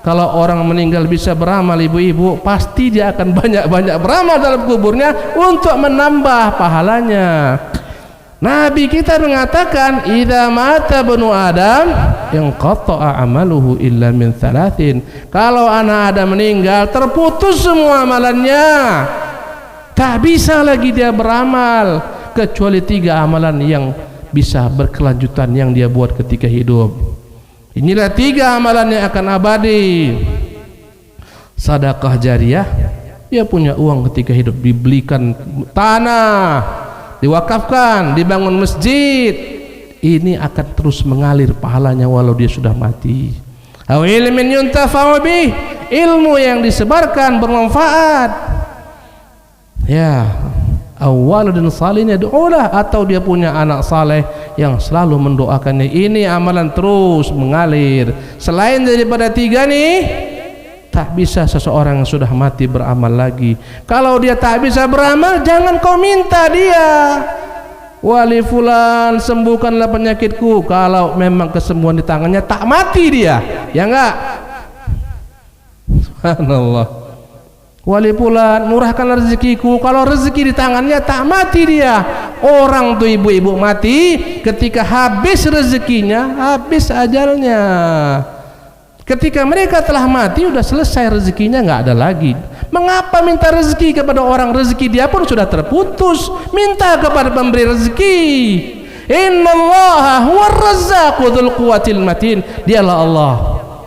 Kalau orang meninggal bisa beramal, ibu-ibu, pasti dia akan banyak-banyak beramal dalam kuburnya untuk menambah pahalanya. Nabi kita mengatakan, idza mata banu Adam inqata'a amaluhu illa min thalathin. Kalau anak Adam meninggal, terputus semua amalannya. Tak bisa lagi dia beramal kecuali 3 amalan yang bisa berkelanjutan yang dia buat ketika hidup. Inilah 3 amalan yang akan abadi. Sedekah jariyah, dia punya uang ketika hidup, dibelikan tanah, diwakafkan, dibangun masjid, ini akan terus mengalir pahalanya walau dia sudah mati. Aw ilmin yuntafa'u bih, ilmu yang disebarkan bermanfaat. Ya, awwaladun salihun yad'ulah, atau dia punya anak saleh yang selalu mendoakannya. Ini amalan terus mengalir. Selain daripada 3 nih, tak bisa seseorang yang sudah mati beramal lagi. Kalau dia tak bisa beramal, jangan kau minta dia, wali fulan sembuhkanlah penyakitku. Kalau memang kesembuhan di tangannya, tak mati dia, ya enggak? Subhanallah. Wali fulan murahkan rezekiku. Kalau rezeki di tangannya, tak mati dia. Orang tuh ibu-ibu mati ketika habis rezekinya, habis ajalnya. Ketika mereka telah mati, udah selesai rezekinya, nggak ada lagi. Mengapa minta rezeki kepada orang, rezeki dia pun sudah terputus? Minta kepada pemberi rezeki. Innallaha huwar razzaqu dzul quwwatil matin. Dialah Allah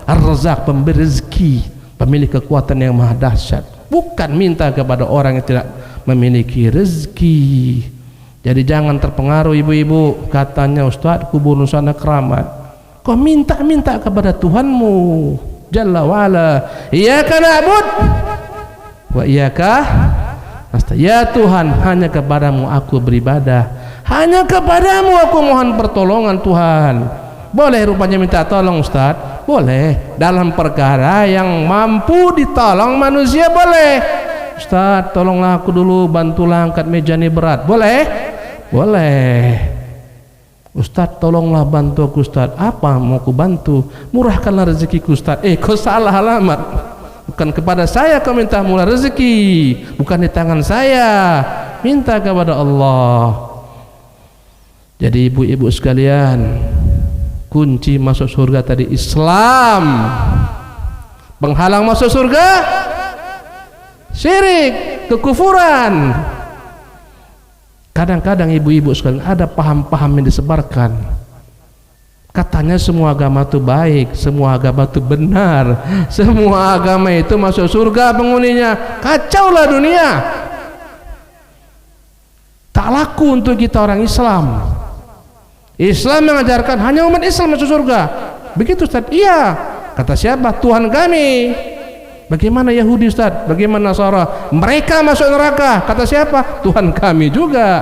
Ar-Razzaq, pemberi rezeki, pemilik kekuatan yang maha dahsyat. Bukan minta kepada orang yang tidak memiliki rezeki. Jadi jangan terpengaruh ibu-ibu, katanya Ustaz kubur sana keramat. Kau minta-minta kepada Tuhanmu Jalla wa'ala. Iyyaka na'bud wa iyyaka nasta'in. Ya Tuhan, hanya kepadamu aku beribadah, hanya kepadamu aku mohon pertolongan Tuhan. Boleh rupanya minta tolong Ustaz? Boleh, dalam perkara yang mampu ditolong manusia boleh. Ustaz, tolonglah aku dulu, bantulah angkat meja ini berat. Boleh? Boleh. Ustaz, tolonglah bantu aku Ustaz. Apa mau aku bantu? Murahkanlah rezekiku Ustaz. Kau salah alamat. Bukan kepada saya kau minta murah rezeki, bukan di tangan saya. Minta kepada Allah. Jadi ibu-ibu sekalian, kunci masuk surga tadi Islam. Penghalang masuk surga syirik, kekufuran. Kadang-kadang ibu-ibu sekalian ada paham-paham yang disebarkan. Katanya semua agama itu baik, semua agama itu benar, semua agama itu masuk surga penghuninya. Kacaulah dunia. Tak laku untuk kita orang Islam. Islam mengajarkan hanya umat Islam masuk surga. Begitu Ustaz? Iya. Kata siapa? Tuhan kami. Bagaimana Yahudi Ustaz? Bagaimana Nasara? Mereka masuk neraka. Kata siapa? Tuhan kami juga.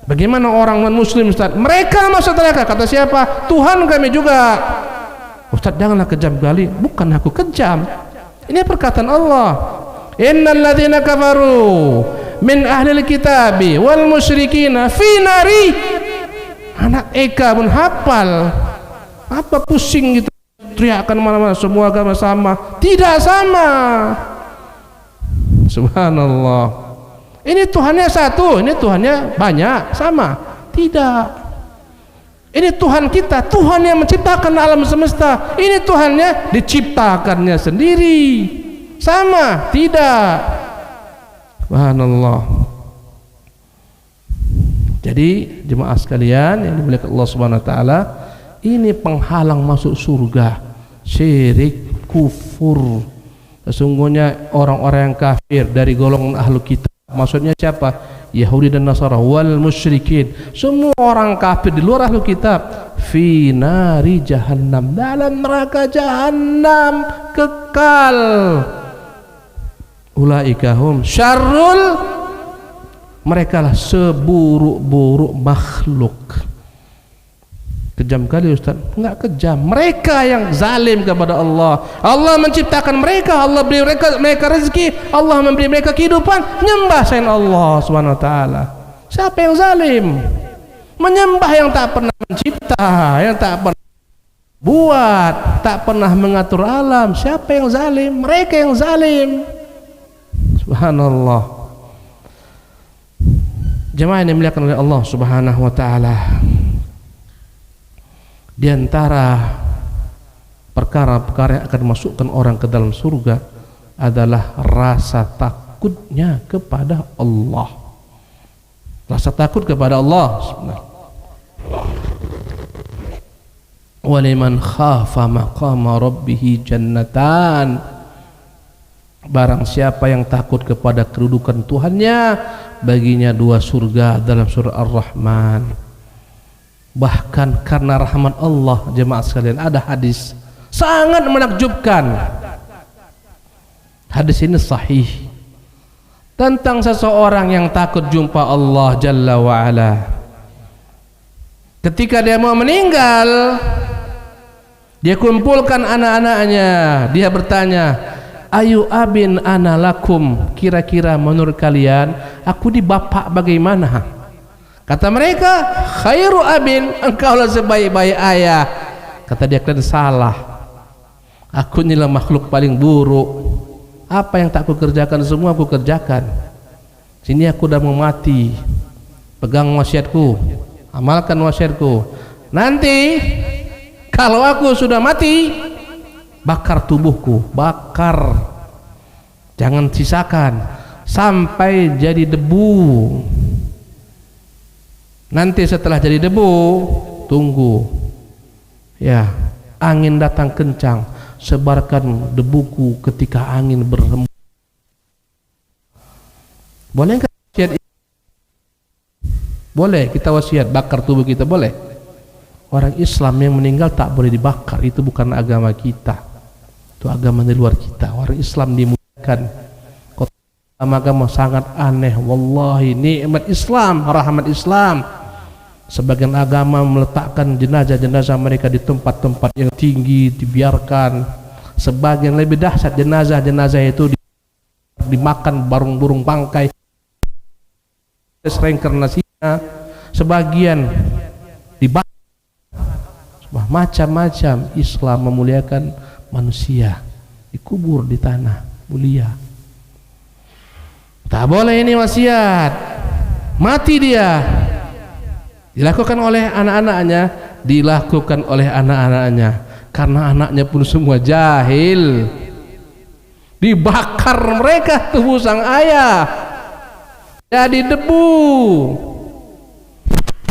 Bagaimana orang non-muslim Ustaz? Mereka masuk neraka. Kata siapa? Tuhan kami juga. Ustaz, janganlah kejam kali. Bukan aku kejam. Ini perkataan Allah. Innal ladzina kafaru min ahlil kitabi wal musyrikina fi nari. Anak Eka pun hafal. Apa pusing gitu teriakan mana-mana, semua agama sama? Tidak sama. Subhanallah. Ini Tuhannya satu, ini Tuhannya banyak, sama? Tidak. Ini Tuhan kita, Tuhan yang menciptakan alam semesta. Ini Tuhannya diciptakannya sendiri. Sama? Tidak. Subhanallah. Jadi jemaah sekalian yang dimuliakan Allah Subhanahu wa taala, ini penghalang masuk surga, syirik, kufur. Sesungguhnya orang-orang yang kafir dari golongan ahlu kitab, maksudnya siapa? Yahudi dan Nasara wal musyrikin, semua orang kafir di luar ahlu kitab, fi nari jahannam, dalam neraka jahannam kekal. Ulaika hum syarrul, mereka lah seburuk-buruk makhluk. Kejam kali Ustaz. Enggak kejam, mereka yang zalim kepada Allah. Allah menciptakan mereka, Allah beri mereka rezeki, Allah memberi mereka kehidupan, nyembah selain Allah Subhanahu wa taala. Siapa yang zalim? Menyembah yang tak pernah mencipta, yang tak pernah buat, tak pernah mengatur alam. Siapa yang zalim? Mereka yang zalim. Subhanallah. Jemaah yang dimuliakan oleh Allah Subhanahu wa taala, di antara perkara-perkara yang akan masukkan orang ke dalam surga adalah rasa takutnya kepada Allah. Rasa takut kepada Allah. Waliman khafa maqama rabbih jannatan. Barang siapa yang takut kepada kedudukan Tuhannya, baginya dua surga dalam surah Ar-Rahman. Bahkan karena rahmat Allah, jemaah sekalian, ada hadis sangat menakjubkan. Hadis ini sahih tentang seseorang yang takut jumpa Allah Jalla wa'ala. Ketika dia mau meninggal, dia kumpulkan anak-anaknya, dia bertanya, ayu abin ana lakum, kira-kira menurut kalian aku di bapak bagaimana? Kata mereka, khairu abin, engkaulah sebaik-baik ayah. Kata dia, kalian salah, aku inilah makhluk paling buruk. Apa yang tak aku kerjakan semua aku kerjakan. Sini aku udah mau mati, pegang wasiatku, amalkan wasiatku. Nanti kalau aku sudah mati, bakar tubuhku, bakar, jangan sisakan sampai jadi debu. Nanti setelah jadi debu, tunggu ya, angin datang kencang, sebarkan debuku ketika angin berhembus. Boleh enggak wasiat? Boleh kita wasiat bakar tubuh kita, boleh. Orang Islam yang meninggal tak boleh dibakar, itu bukan agama kita, itu agama di luar kita. Orang Islam dimuliakan. Agama sangat aneh, wallahi. Nikmat Islam, rahmat Islam. Sebagian agama meletakkan jenazah-jenazah mereka di tempat-tempat yang tinggi, dibiarkan. Sebagian lebih dahsyat, jenazah-jenazah itu dimakan burung-burung bangkai, reinkarnasinya. Sebagian dibakar. Macam-macam. Islam memuliakan manusia, dikubur di tanah mulia. Tak boleh ini wasiat. Mati dia, dilakukan oleh anak-anaknya, dilakukan oleh anak-anaknya, karena anaknya pun semua jahil. Dibakar mereka tubuh sang ayah, jadi debu.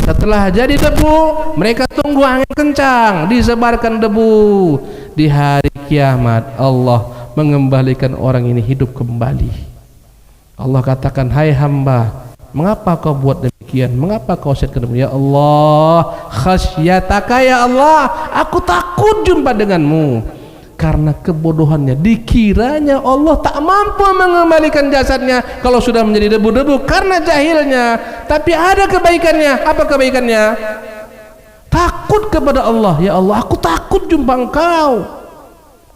Setelah jadi debu, mereka tunggu angin kencang, disebarkan debu. Di hari kiamat Allah mengembalikan orang ini hidup kembali. Allah katakan, hai hamba, mengapa kau buat demikian? Mengapa kau wasiatkan demikian? Ya Allah, khasyataka ya Allah, aku takut jumpa denganmu. Karena kebodohannya, dikiranya Allah tak mampu mengembalikan jasadnya kalau sudah menjadi debu-debu karena jahilnya. Tapi ada kebaikannya. Apa kebaikannya? Takut kepada Allah. Ya Allah, aku takut jumpa engkau.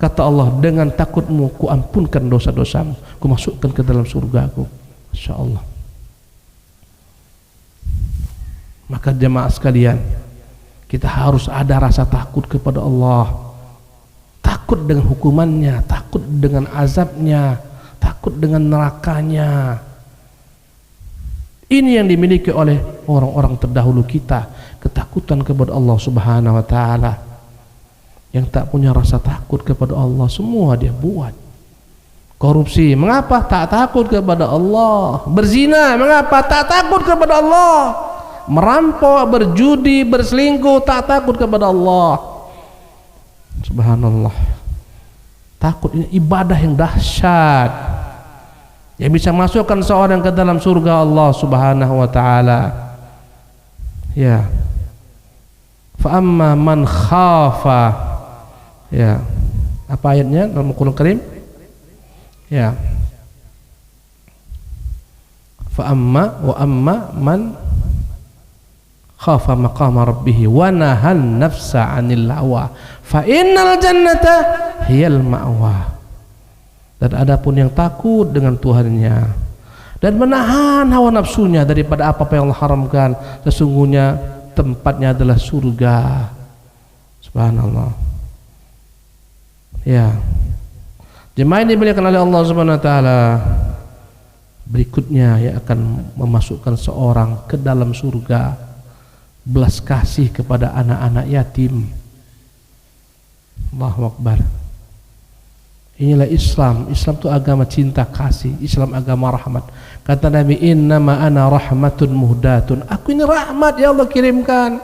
Kata Allah, dengan takutmu ku ampunkan dosa-dosamu, ku masukkan ke dalam surgaku. Masya Allah. Maka jemaah sekalian, kita harus ada rasa takut kepada Allah. Takut dengan hukumannya, takut dengan azabnya, takut dengan nerakanya. Ini yang dimiliki oleh orang-orang terdahulu kita, ketakutan kepada Allah Subhanahu wa taala. Yang tak punya rasa takut kepada Allah, semua dia buat. Korupsi, mengapa? Tak takut kepada Allah. Berzina, mengapa? Tak takut kepada Allah. Merampok, berjudi, berselingkuh, tak takut kepada Allah. Subhanallah. Takut ini ibadah yang dahsyat, yang bisa masukkan seorang ke dalam surga Allah Subhanahu wa taala. Ya. Fa amma man khafa. Ya. Apa ayatnya dalam Al-Qur'an Karim? Ya. Fa amma man khafa maqama rabbih wa nahan nafsa 'anil hawa fa innal jannata hiyal ma'wa. Dan adapun yang takut dengan Tuhannya dan menahan hawa nafsunya daripada apa yang Allah haramkan, sesungguhnya tempatnya adalah surga. Subhanallah. Ya. Jemaah ini dimuliakan oleh Allah Subhanahu wa taala. Berikutnya yang akan memasukkan seorang ke dalam surga, belas kasih kepada anak-anak yatim. Allahu Akbar. Inilah Islam. Islam itu agama cinta kasih. Islam agama rahmat. Kata Nabi, innama ana rahmatun muhdatun. Aku ini rahmat ya Allah kirimkan.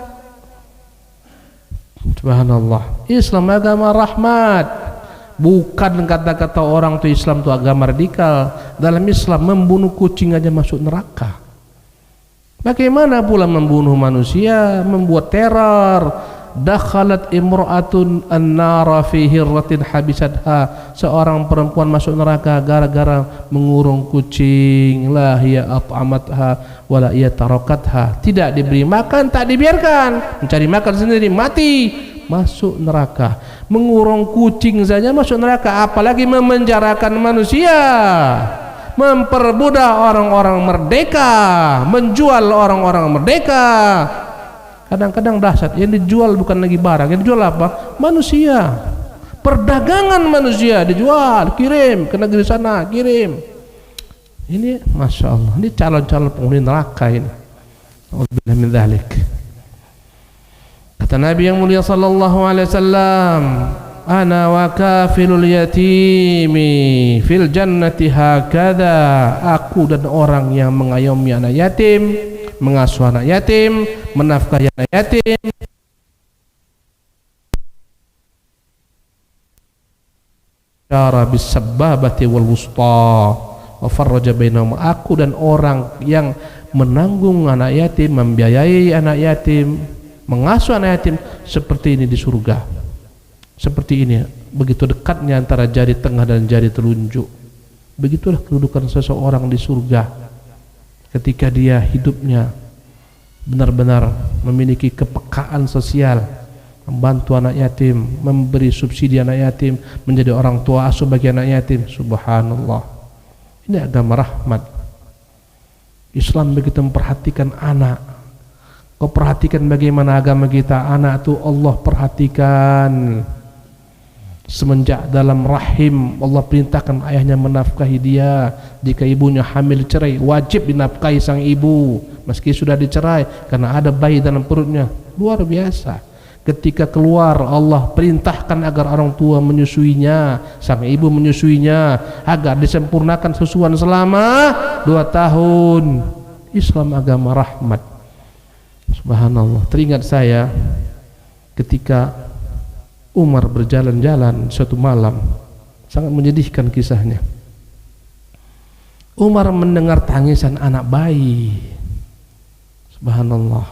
Subhanallah. Islam agama rahmat. Bukan kata-kata orang itu Islam itu agama radikal. Dalam Islam membunuh kucing aja masuk neraka. Bagaimana pula membunuh manusia, membuat teror? Dakhalat imra'atun an-nara fi hirratin habisatha. Seorang perempuan masuk neraka gara-gara mengurung kucing. La hiya at'amatha wa la hiya tarakatha. Tidak diberi makan, tak dibiarkan, mencari makan sendiri, mati, masuk neraka. Mengurung kucing saja masuk neraka, apalagi memenjarakan manusia, memperbudak orang-orang merdeka, menjual orang-orang merdeka. Kadang-kadang dahsyat, yang dijual bukan lagi barang, yang dijual apa? Manusia. Perdagangan manusia dijual, kirim ke negeri sana, kirim. Ini Masya Allah, ini calon-calon penghuni neraka ini. A'udzubillahi min dzalik. Kata Nabi yang mulia sallallahu alaihi wasallam, ana wa kafilul yatimi fil jannati hakadha. Aku dan orang yang mengayomi anak yatim, mengasuh anak yatim, menafkahi anak yatim, cara bisabbabati wal wusta wa farraja bainahum. Aku dan orang yang menanggung anak yatim, membiayai anak yatim, mengasuh anak yatim, seperti ini di surga. Seperti ini, begitu dekatnya antara jari tengah dan jari telunjuk. Begitulah kedudukan seseorang di surga ketika dia hidupnya benar-benar memiliki kepekaan sosial, membantu anak yatim, memberi subsidi anak yatim, menjadi orang tua asuh bagi anak yatim. Subhanallah, ini agama rahmat. Islam begitu memperhatikan anak. Kau perhatikan bagaimana agama kita, anak itu Allah perhatikan. Semenjak dalam rahim Allah perintahkan ayahnya menafkahi dia. Jika ibunya hamil cerai, wajib dinafkahi sang ibu meski sudah dicerai, karena ada bayi dalam perutnya. Luar biasa. Ketika keluar Allah perintahkan agar orang tua menyusuinya, sang ibu menyusuinya, agar disempurnakan susuan selama 2 tahun. Islam agama rahmat. Subhanallah. Teringat saya ketika Umar berjalan-jalan suatu malam, sangat menyedihkan kisahnya. Umar mendengar tangisan anak bayi. Subhanallah.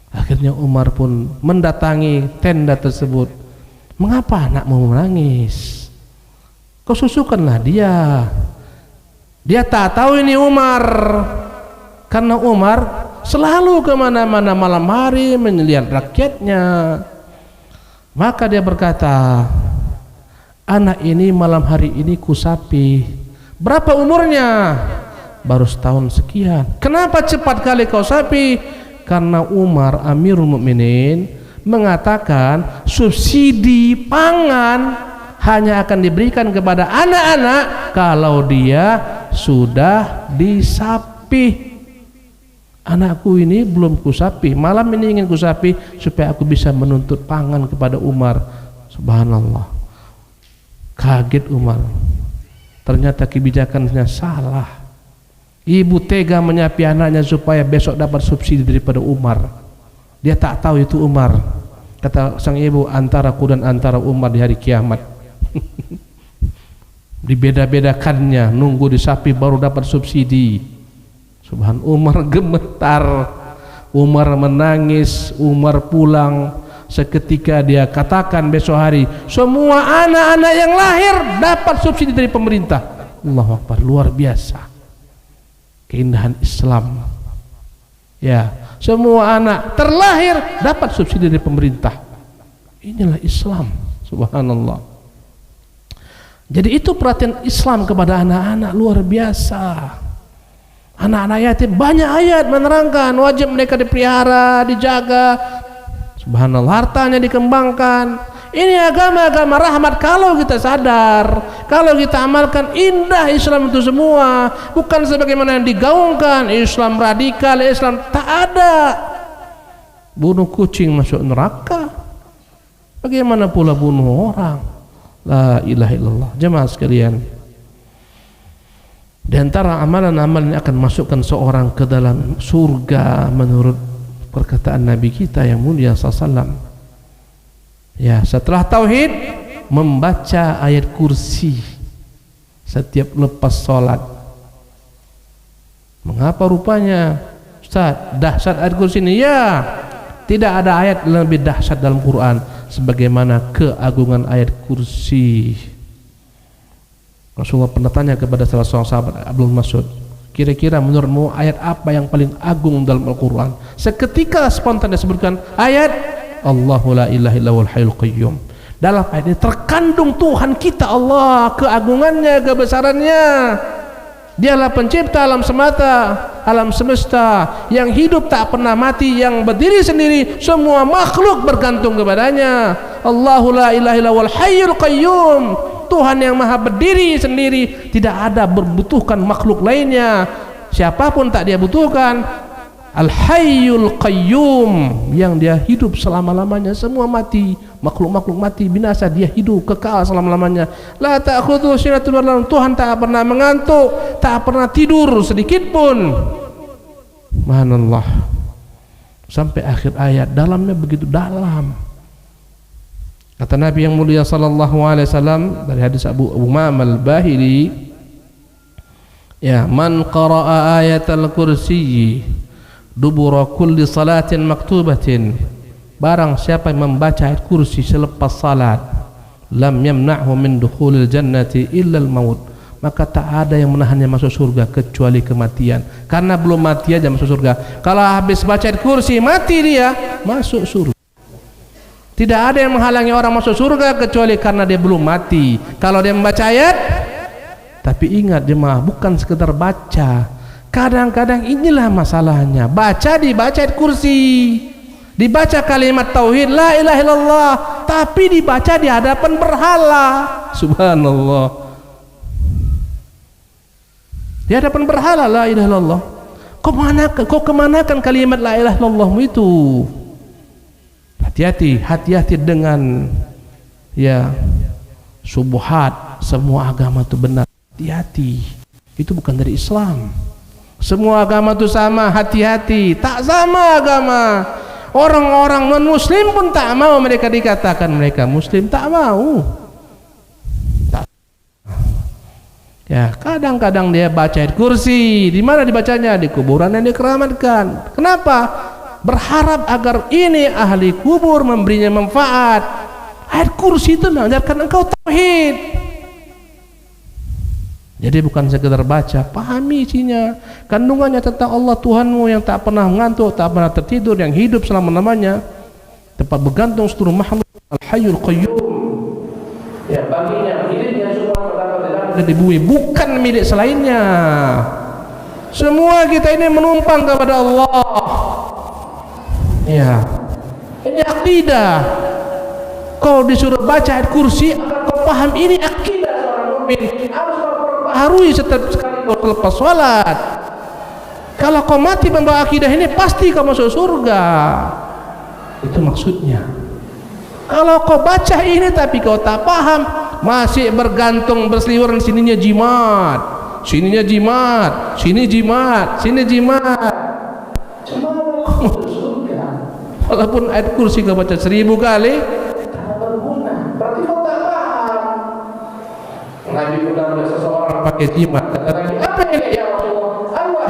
Akhirnya Umar pun mendatangi tenda tersebut. Mengapa anakmu menangis? Kau susukanlah dia. Dia tak tahu ini Umar, karena Umar selalu kemana-mana malam hari menyelihat rakyatnya. Maka dia berkata, anak ini malam hari ini kusapi. Berapa umurnya? Baru setahun sekian. Kenapa cepat kali kau sapi? Karena Umar Amirul Mukminin mengatakan subsidi pangan hanya akan diberikan kepada anak-anak kalau dia sudah disapi. Anakku ini belum kusapi, malam ini ingin kusapi supaya aku bisa menuntut pangan kepada Umar. Subhanallah. Kaget Umar. ternyata kebijakannya salah. Ibu tega menyapi anaknya supaya besok dapat subsidi daripada Umar. Dia tak tahu itu Umar. Kata sang ibu, antara aku dan antara Umar di hari kiamat. Dibeda-bedakannya, nunggu di sapi baru dapat subsidi. Subhan, Umar gemetar, Umar menangis, Umar pulang. Seketika dia katakan besok hari, semua anak-anak yang lahir dapat subsidi dari pemerintah. Allahu Akbar, luar biasa keindahan Islam. Ya, semua anak terlahir dapat subsidi dari pemerintah. Inilah Islam, subhanallah. Jadi itu perhatian Islam kepada anak-anak luar biasa. Anak-anak yatim, banyak ayat menerangkan wajib mereka dipelihara, dijaga. Subhanallah, hartanya dikembangkan. Ini agama-agama rahmat kalau kita sadar, kalau kita amalkan. Indah Islam itu semua, bukan sebagaimana yang digaungkan Islam radikal, Islam tak ada. Bunuh kucing masuk neraka, bagaimana pula bunuh orang? La ilaha illallah. Jemaah sekalian, di antara amalan-amalan yang akan masukkan seorang ke dalam surga menurut perkataan Nabi kita yang mulia SAW, ya, setelah tauhid, membaca ayat kursi setiap lepas sholat. Mengapa rupanya Ustaz dahsyat ayat kursi ini? Ya, tidak ada ayat lebih dahsyat dalam Quran sebagaimana keagungan ayat kursi. Rasulullah pernah tanya kepada salah seorang sahabat, Abdul Mas'ud, kira-kira menurutmu ayat apa yang paling agung dalam Al-Quran? Seketika spontan disebutkan ayat Allahu la ilaha illallahul hayyul qayyum. Dalam ayat ini terkandung Tuhan kita Allah, keagungannya, kebesarannya. Dialah pencipta alam semata, alam semesta, yang hidup tak pernah mati, yang berdiri sendiri, semua makhluk bergantung kepadanya. Allahu la ilaha illallahul hayyul qayyum. Tuhan yang maha berdiri sendiri, tidak ada berbutuhkan makhluk lainnya. Siapapun tak dia butuhkan. Al-Hayyul Qayyum, yang dia hidup selama-lamanya. Semua mati, makhluk-makhluk mati, binasa, dia hidup kekal selama-lamanya. La ta'khudhuhu sinatun wa la nawm. Tuhan tak pernah mengantuk, tak pernah tidur sedikit pun. Subhanallah. Sampai akhir ayat, dalamnya begitu dalam. Kata Nabi yang mulia sallallahu alaihi wasallam dari hadis Abu Umam al-Bahili, ya, man qara'a ayatal kursiyyi dubura kulli salatin maktubatin, barang siapa yang membaca ayat kursi selepas salat, lam yamna'hu min dukhulil jannati illa al-maut, maka tak ada yang menahannya masuk surga kecuali kematian. Karena belum mati aja masuk surga. Kalau habis baca ayat kursi mati dia, masuk surga. Tidak ada yang menghalangi orang masuk surga kecuali karena dia belum mati. Kalau dia membaca ayat, tapi ingat jemaah, bukan sekedar baca. Kadang-kadang inilah masalahnya, dibaca ayat kursi, dibaca kalimat tauhid la ilaha illallah, tapi dibaca di hadapan berhala. Subhanallah, di hadapan berhala la ilaha illallah. Kau kemanakan kalimat la ilaha illallah itu? Hati-hati dengan, ya, subuhat. Semua agama itu benar, hati-hati, itu bukan dari Islam. Semua agama itu sama, hati-hati. Tak sama agama. Orang-orang non-muslim pun tak mau mereka dikatakan mereka muslim, tak mau. Tak. Ya, kadang-kadang dia baca ayat kursi. Di mana dibacanya? Di kuburan yang dikeramatkan. Kenapa? Berharap agar ini ahli kubur memberinya manfaat. Ayat kursi itu mengajarkan engkau tauhid. Jadi bukan sekedar baca, pahami isinya, kandungannya tentang Allah Tuhanmu yang tak pernah mengantuk, tak pernah tertidur, yang hidup selama-lamanya, tempat bergantung seluruh makhluk. Al-Hayyul Qayyum, ya, baginya miliknya semua terdapat di bumi, bukan milik selainnya. Semua kita ini menumpang kepada Allah. Ya, ini akidah. Kau disuruh baca ayat kursi, kau paham ini akidah seorang mukmin. Harus setiap sekali kau lepas sholat. Kalau kau mati membawa akidah ini, pasti kau masuk surga. Itu maksudnya. Kalau kau baca ini tapi kau tak paham, masih bergantung berseliweran, sininya jimat, sininya jimat, sini jimat, sini jimat. Walaupun ayat kursi kau baca 1000 kali tak berguna. Berarti kau tak paham. Nabi pernah melihat seseorang pakai jimat, kata Nabi, apa ini ya Rasulullah? Allah,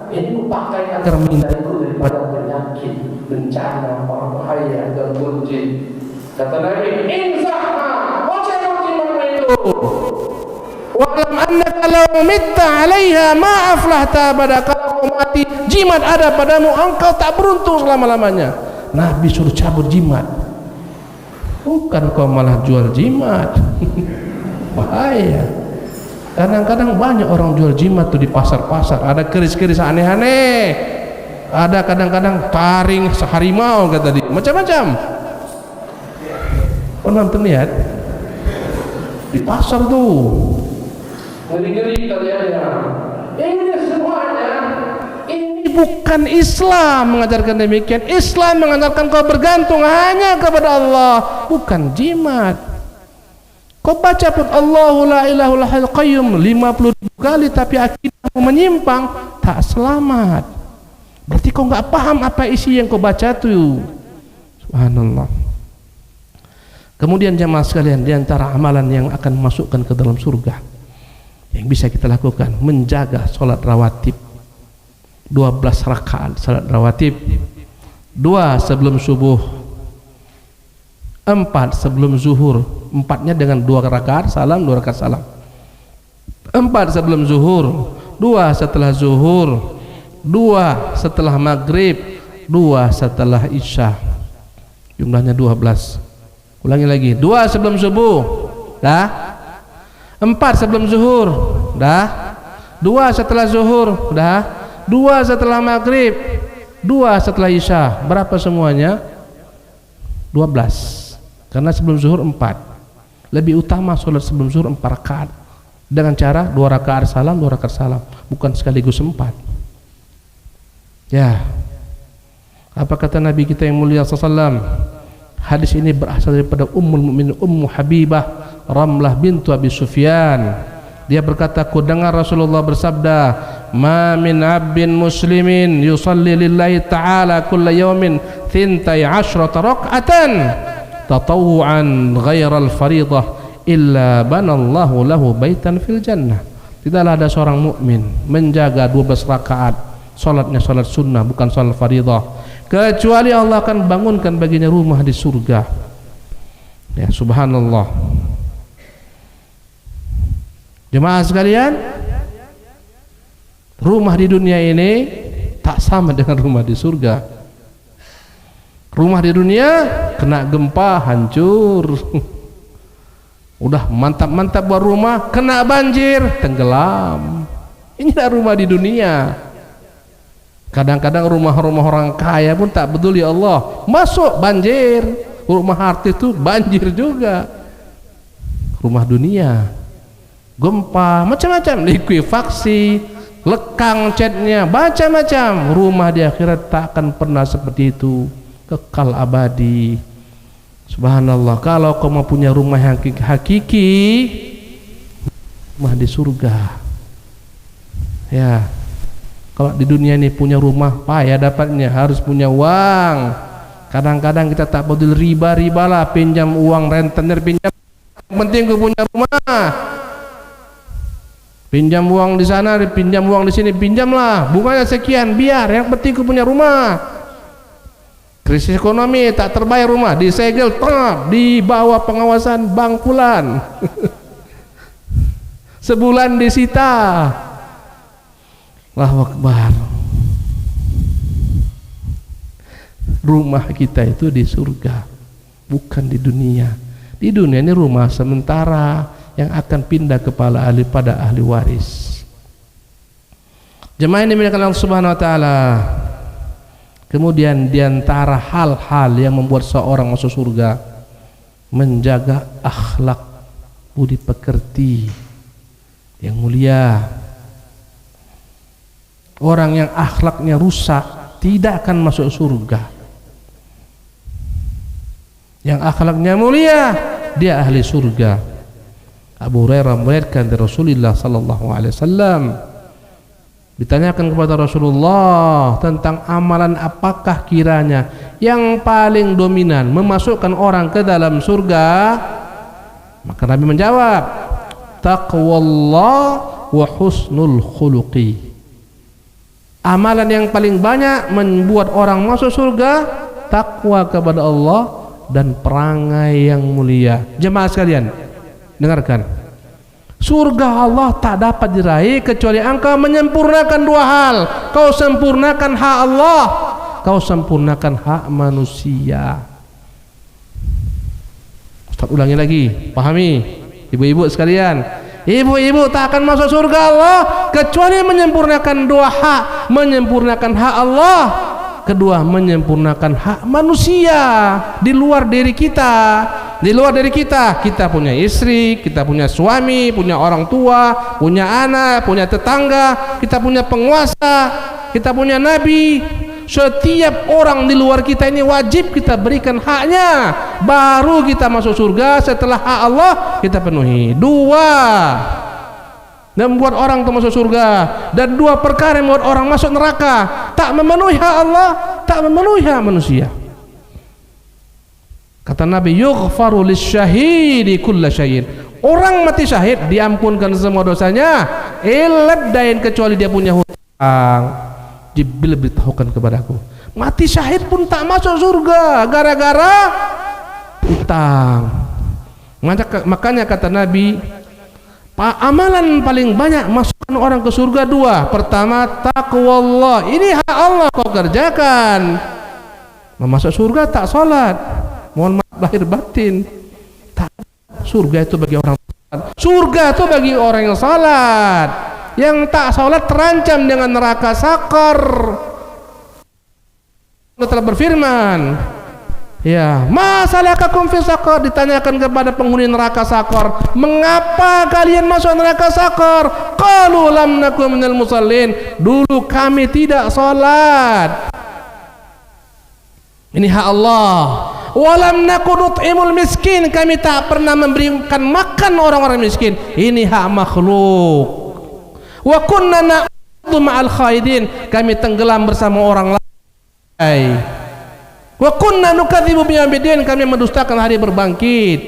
ini ku pakai agar menghindariku daripada penyakit, bencana, bahaya, gangguan jin. Kata Nabi, inzahha, baca jimat itu. Wa'lam annaka law mitta 'alaiha ma aflahta abada. Kalau kau mati jimat ada padamu, engkau tak beruntung selama-lamanya. Nabi suruh cabut jimat, bukan kau malah jual jimat. Bahaya. Kadang-kadang banyak orang jual jimat tuh di pasar-pasar, ada keris-keris aneh-aneh, ada kadang-kadang taring seharimau kata dia, macam-macam. Pernah terlihat di pasar tuh, ngeri-ngeri kaliannya. Ini semuanya, ini bukan Islam mengajarkan demikian. Islam mengajarkan kau bergantung hanya kepada Allah, bukan jimat. Kau baca pun Allahu la ilaha illal qayyum 50.000 kali, tapi akidahmu menyimpang, tak selamat. Berarti kau enggak paham apa isi yang kau baca tuh. Subhanallah. Kemudian jemaah sekalian, di antara amalan yang akan masukkan ke dalam surga yang bisa kita lakukan, menjaga salat rawatib 12 rakaat salat rawatib, 2 sebelum subuh, 4 sebelum zuhur, 4-nya dengan 2 rakaat salam, 2 rakaat salam, 4 sebelum zuhur, 2 setelah zuhur, 2 setelah maghrib, 2 setelah isya, jumlahnya 12. Ulangi lagi, 2 sebelum subuh, dah. 4 sebelum zuhur, dah. 2 setelah zuhur, dah. 2 setelah maghrib, 2 setelah isya. Berapa semuanya? 12. Karena sebelum zuhur 4. Lebih utama solat sebelum zuhur 4 rakaat. Dengan cara 2 rakaat salam, 2 rakaat salam, bukan sekaligus 4. Ya. Apa kata Nabi kita yang mulia sallallahu alaihi wasallam? Hadis ini berasal daripada Ummul Mukminin Ummu Habibah Ramlah bintu Abi Sufyan. Dia berkata, ku dengar Rasulullah bersabda, ma min abdin muslimin yusalli lillahi ta'ala kulla yawmin 12 rak'atan tatawu'an ghairal faridah illa banallahu lahu baitan fil jannah. Tidaklah ada seorang mukmin menjaga 12 rakaat, salatnya salat sunnah bukan salat faridah, kecuali Allah akan bangunkan baginya rumah di surga. Ya, subhanallah. Jemaah sekalian, rumah di dunia ini tak sama dengan rumah di surga. Rumah di dunia kena gempa hancur. Udah mantap-mantap buat rumah, kena banjir tenggelam. Inilah rumah di dunia. Kadang-kadang rumah-rumah orang kaya pun tak peduli Allah, masuk banjir. Rumah artis itu banjir juga. Rumah dunia, gempa, macam-macam, likuifaksi, lekang catnya, macam-macam. Rumah di akhirat tak akan pernah seperti itu, kekal abadi. Subhanallah. Kalau kau mau punya rumah yang hakiki, rumah di surga. Ya. Kalau di dunia ini punya rumah payah dapatnya, harus punya uang. Kadang-kadang kita tak peduli riba lah, pinjam uang rentenir, pinjam. Yang penting gue punya rumah. Pinjam uang di sana, pinjam uang di sini, pinjamlah. Bunganya sekian, biar. Yang penting gue punya rumah. Krisis ekonomi, tak terbayar rumah, disegel, di bawah pengawasan bank fulan. Sebulan disita. Allahu Akbar. Rumah kita itu di surga, bukan di dunia. Di dunia ini rumah sementara yang akan pindah kepada ahli waris. Jemaah ini dimuliakan Allah Subhanahu wa taala. Kemudian diantara hal-hal yang membuat seorang masuk surga, menjaga akhlak, budi pekerti yang mulia. Orang yang akhlaknya rusak tidak akan masuk surga. Yang akhlaknya mulia dia ahli surga. Abu Hurairah meriwayatkan dari Rasulullah sallallahu alaihi wasallam, ditanyakan kepada Rasulullah tentang amalan apakah kiranya yang paling dominan memasukkan orang ke dalam surga, maka Nabi menjawab, taqwallah wa husnul khuluqi. Amalan yang paling banyak membuat orang masuk surga, takwa kepada Allah dan perangai yang mulia. Jemaah sekalian, dengarkan. Surga Allah tak dapat diraih kecuali engkau menyempurnakan dua hal. Kau sempurnakan hak Allah, kau sempurnakan hak manusia. Ustaz ulangi lagi, pahami ibu-ibu sekalian. Ibu-ibu tak akan masuk surga Allah kecuali menyempurnakan dua hak. Menyempurnakan hak Allah, kedua menyempurnakan hak manusia di luar diri kita. Di luar dari kita punya istri, kita punya suami, punya orang tua, punya anak, punya tetangga, kita punya penguasa, kita punya nabi. Setiap orang di luar kita ini wajib kita berikan haknya, baru kita masuk surga. Setelah hak Allah kita penuhi. Dua yang membuat orang itu masuk surga, dan dua perkara yang membuat orang masuk neraka: tak memenuhi hak Allah, tak memenuhi hak manusia. Kata Nabi, yughfaru lisyahidi kulla syai'in. Orang mati syahid diampunkan semua dosanya, illa dain, kecuali dia punya hutang. Jibril beritahukan kepadaku, mati syahid pun tak masuk surga gara-gara utang. Makanya kata Nabi, amalan paling banyak masukkan orang ke surga dua. Pertama, taqwallah. Ini hak Allah kau kerjakan. Masuk surga tak salat, mohon maaf lahir batin. Tak. Surga itu bagi orang salat. Surga itu bagi orang yang salat. Yang tak salat terancam dengan neraka sakar. Allah telah berfirman, ya, masalakakum fi sakar, ditanyakan kepada penghuni neraka sakar, mengapa kalian masuk neraka sakar? Qalu lam nakum minal musallin, dulu kami tidak salat. Ini hak Allah. Walam nakun nut'imul miskin, kami tak pernah memberikan makan orang-orang miskin. Ini hak makhluk. Wa kunna na'udzu ma'al khaidin, kami tenggelam bersama orang lain. Wa kunna nukadzibu biyaumiddin, kami mendustakan hari berbangkit.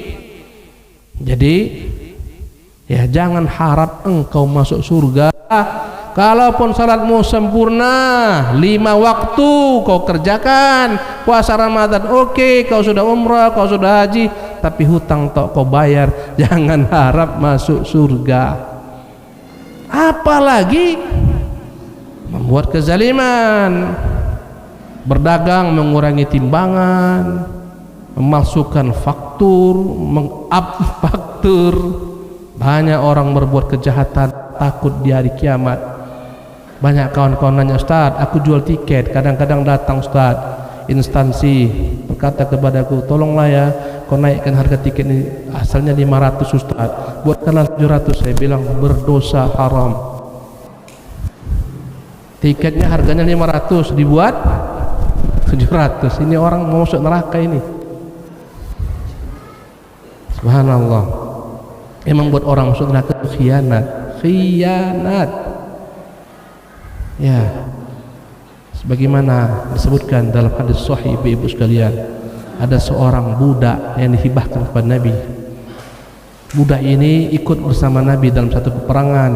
Jadi ya, jangan harap engkau masuk surga kalaupun salatmu sempurna, 5 waktu kau kerjakan, puasa Ramadan oke, kau sudah umrah, kau sudah haji, tapi hutang tak kau bayar, jangan harap masuk surga. Apalagi membuat kezaliman, berdagang mengurangi timbangan, memasukkan faktur, meng-up faktur. Banyak orang berbuat kejahatan takut di hari kiamat. Banyak kawan-kawan nanya, Ustaz, aku jual tiket, kadang-kadang datang Ustaz instansi berkata kepadaku, tolonglah ya, kau naikkan harga tiket ini, asalnya 500 Ustaz, buatkanlah 700. Saya bilang berdosa, haram. Tiketnya harganya 500, dibuat 700. Ini orang mau masuk neraka ini. Subhanallah. Emang buat orang masuk neraka itu khianat. Ya, sebagaimana disebutkan dalam hadis sahih, ibu-ibu sekalian, ada seorang budak yang dihibahkan kepada Nabi. Budak ini ikut bersama Nabi dalam satu peperangan.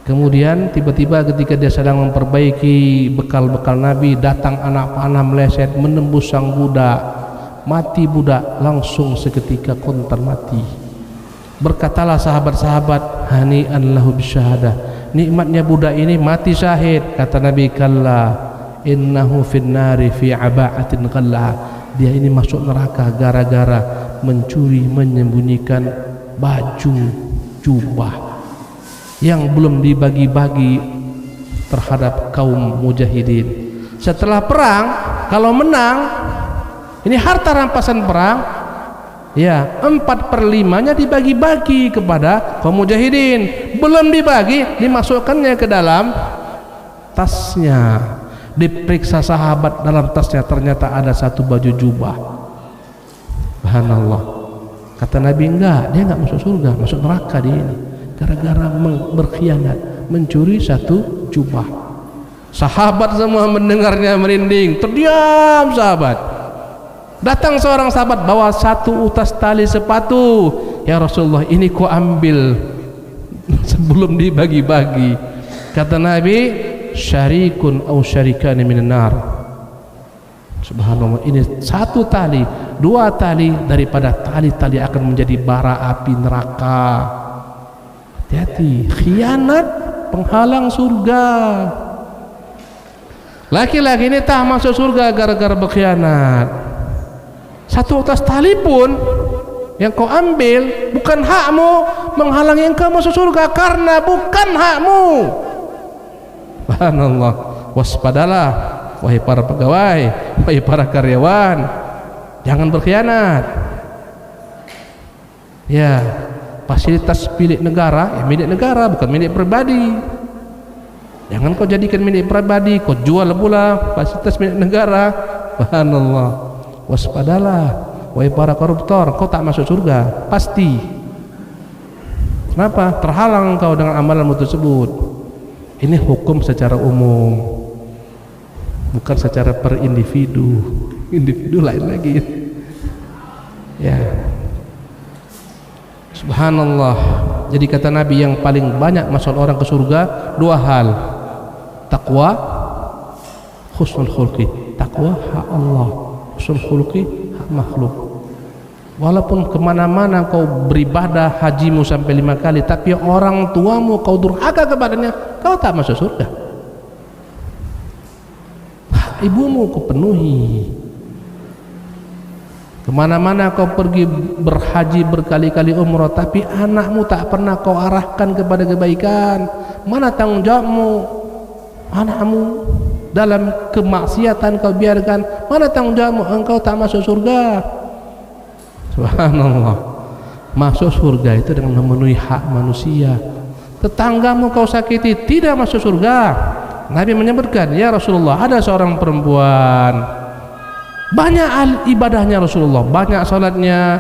Kemudian tiba-tiba ketika dia sedang memperbaiki bekal-bekal Nabi, datang anak panah meleset menembus sang budak. Mati budak langsung seketika, kontan mati. Berkatalah sahabat-sahabat, hani'an lahu bisyahadah, nikmatnya budak ini mati syahid. Kata Nabi, kalla innahu finnari fi aba'atin qalla, dia ini masuk neraka gara-gara mencuri, menyembunyikan baju jubah yang belum dibagi-bagi terhadap kaum mujahidin. Setelah perang, kalau menang, ini harta rampasan perang, ya, 4/5-nya dibagi-bagi kepada kaum mujahidin. Belum dibagi, dimasukkannya ke dalam tasnya. Diperiksa sahabat, dalam tasnya ternyata ada satu baju jubah. Subhanallah. Kata Nabi, enggak, dia enggak masuk surga, masuk neraka dia ini. Gara-gara berkhianat, mencuri satu jubah. Sahabat semua mendengarnya merinding, terdiam sahabat. Datang seorang sahabat bawa satu utas tali sepatu. Ya Rasulullah, ini ku ambil sebelum dibagi-bagi. Kata Nabi, syarikun au syarikani minan nar. Subhanallah, ini satu tali, dua tali daripada tali-tali akan menjadi bara api neraka. Hati-hati, khianat penghalang surga. Laki-laki ini tak masuk surga gara-gara berkhianat. Satu utas tali pun yang kau ambil bukan hakmu, menghalangi engkau masuk surga karena bukan hakmu. Subhanallah, waspadalah wahai para pegawai, wahai para karyawan, jangan berkhianat. Ya, fasilitas milik negara, ya milik negara, bukan milik pribadi. Jangan kau jadikan milik pribadi, kau jual pula fasilitas milik negara. Subhanallah, waspadalah wahai para koruptor, kau tak masuk surga pasti. Kenapa? Terhalang kau dengan amalanmu tersebut. Ini hukum secara umum, bukan secara per individu. Individu lain lagi. Ya, subhanallah. Jadi kata Nabi, yang paling banyak masuk orang ke surga dua hal: takwa, husnul khuluqi. Takwa hak Allah, husnul khuluqi hak makhluk. Walaupun kemana-mana kau beribadah hajimu sampai 5 kali, tapi orang tuamu kau durhaka kepadanya, kau tak masuk surga. Ibumu kau penuhi. Kemana-mana kau pergi berhaji berkali-kali umrah, tapi anakmu tak pernah kau arahkan kepada kebaikan. Mana tanggung jawabmu? Anakmu dalam kemaksiatan kau biarkan, mana tanggung jawabmu? Engkau tak masuk surga. Subhanallah, masuk surga itu dengan memenuhi hak manusia. Tetanggamu kau sakiti, tidak masuk surga. Nabi menyebutkan, ya Rasulullah, ada seorang perempuan banyak ibadahnya Rasulullah, banyak salatnya,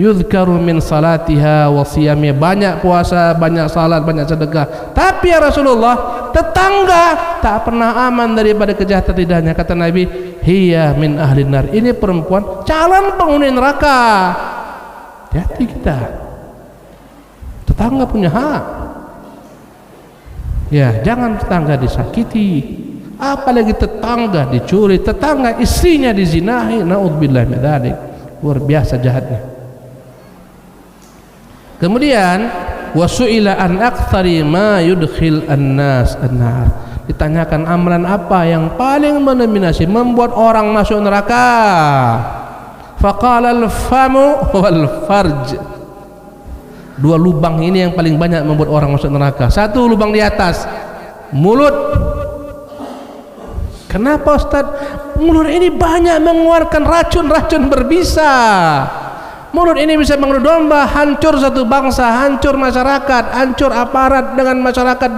yuzkaru min salatiha wa siyamiha, banyak puasa, banyak salat, banyak sedekah, tapi ya Rasulullah, tetangga tak pernah aman daripada kejahatan lidahnya. Kata Nabi, hiya min ahli nar, ini perempuan calon penghuni neraka. Hati-hati kita, tetangga punya hak. Ya, jangan tetangga disakiti, apalagi tetangga dicuri, tetangga istrinya dizinahi, naudzubillah min dzalik. Luar biasa jahatnya. Kemudian wasu'ila an aktsari ma yudkhil an-nas an-nar, ditanyakan amalan apa yang paling mendominasi membuat orang masuk neraka. Faqala al-famu wal farj, dua lubang ini yang paling banyak membuat orang masuk neraka. Satu lubang di atas, mulut. Kenapa Ustaz? Mulut ini banyak mengeluarkan racun-racun berbisa. Mulut ini bisa mengeruk domba, hancur satu bangsa, hancur masyarakat, hancur aparat dengan masyarakat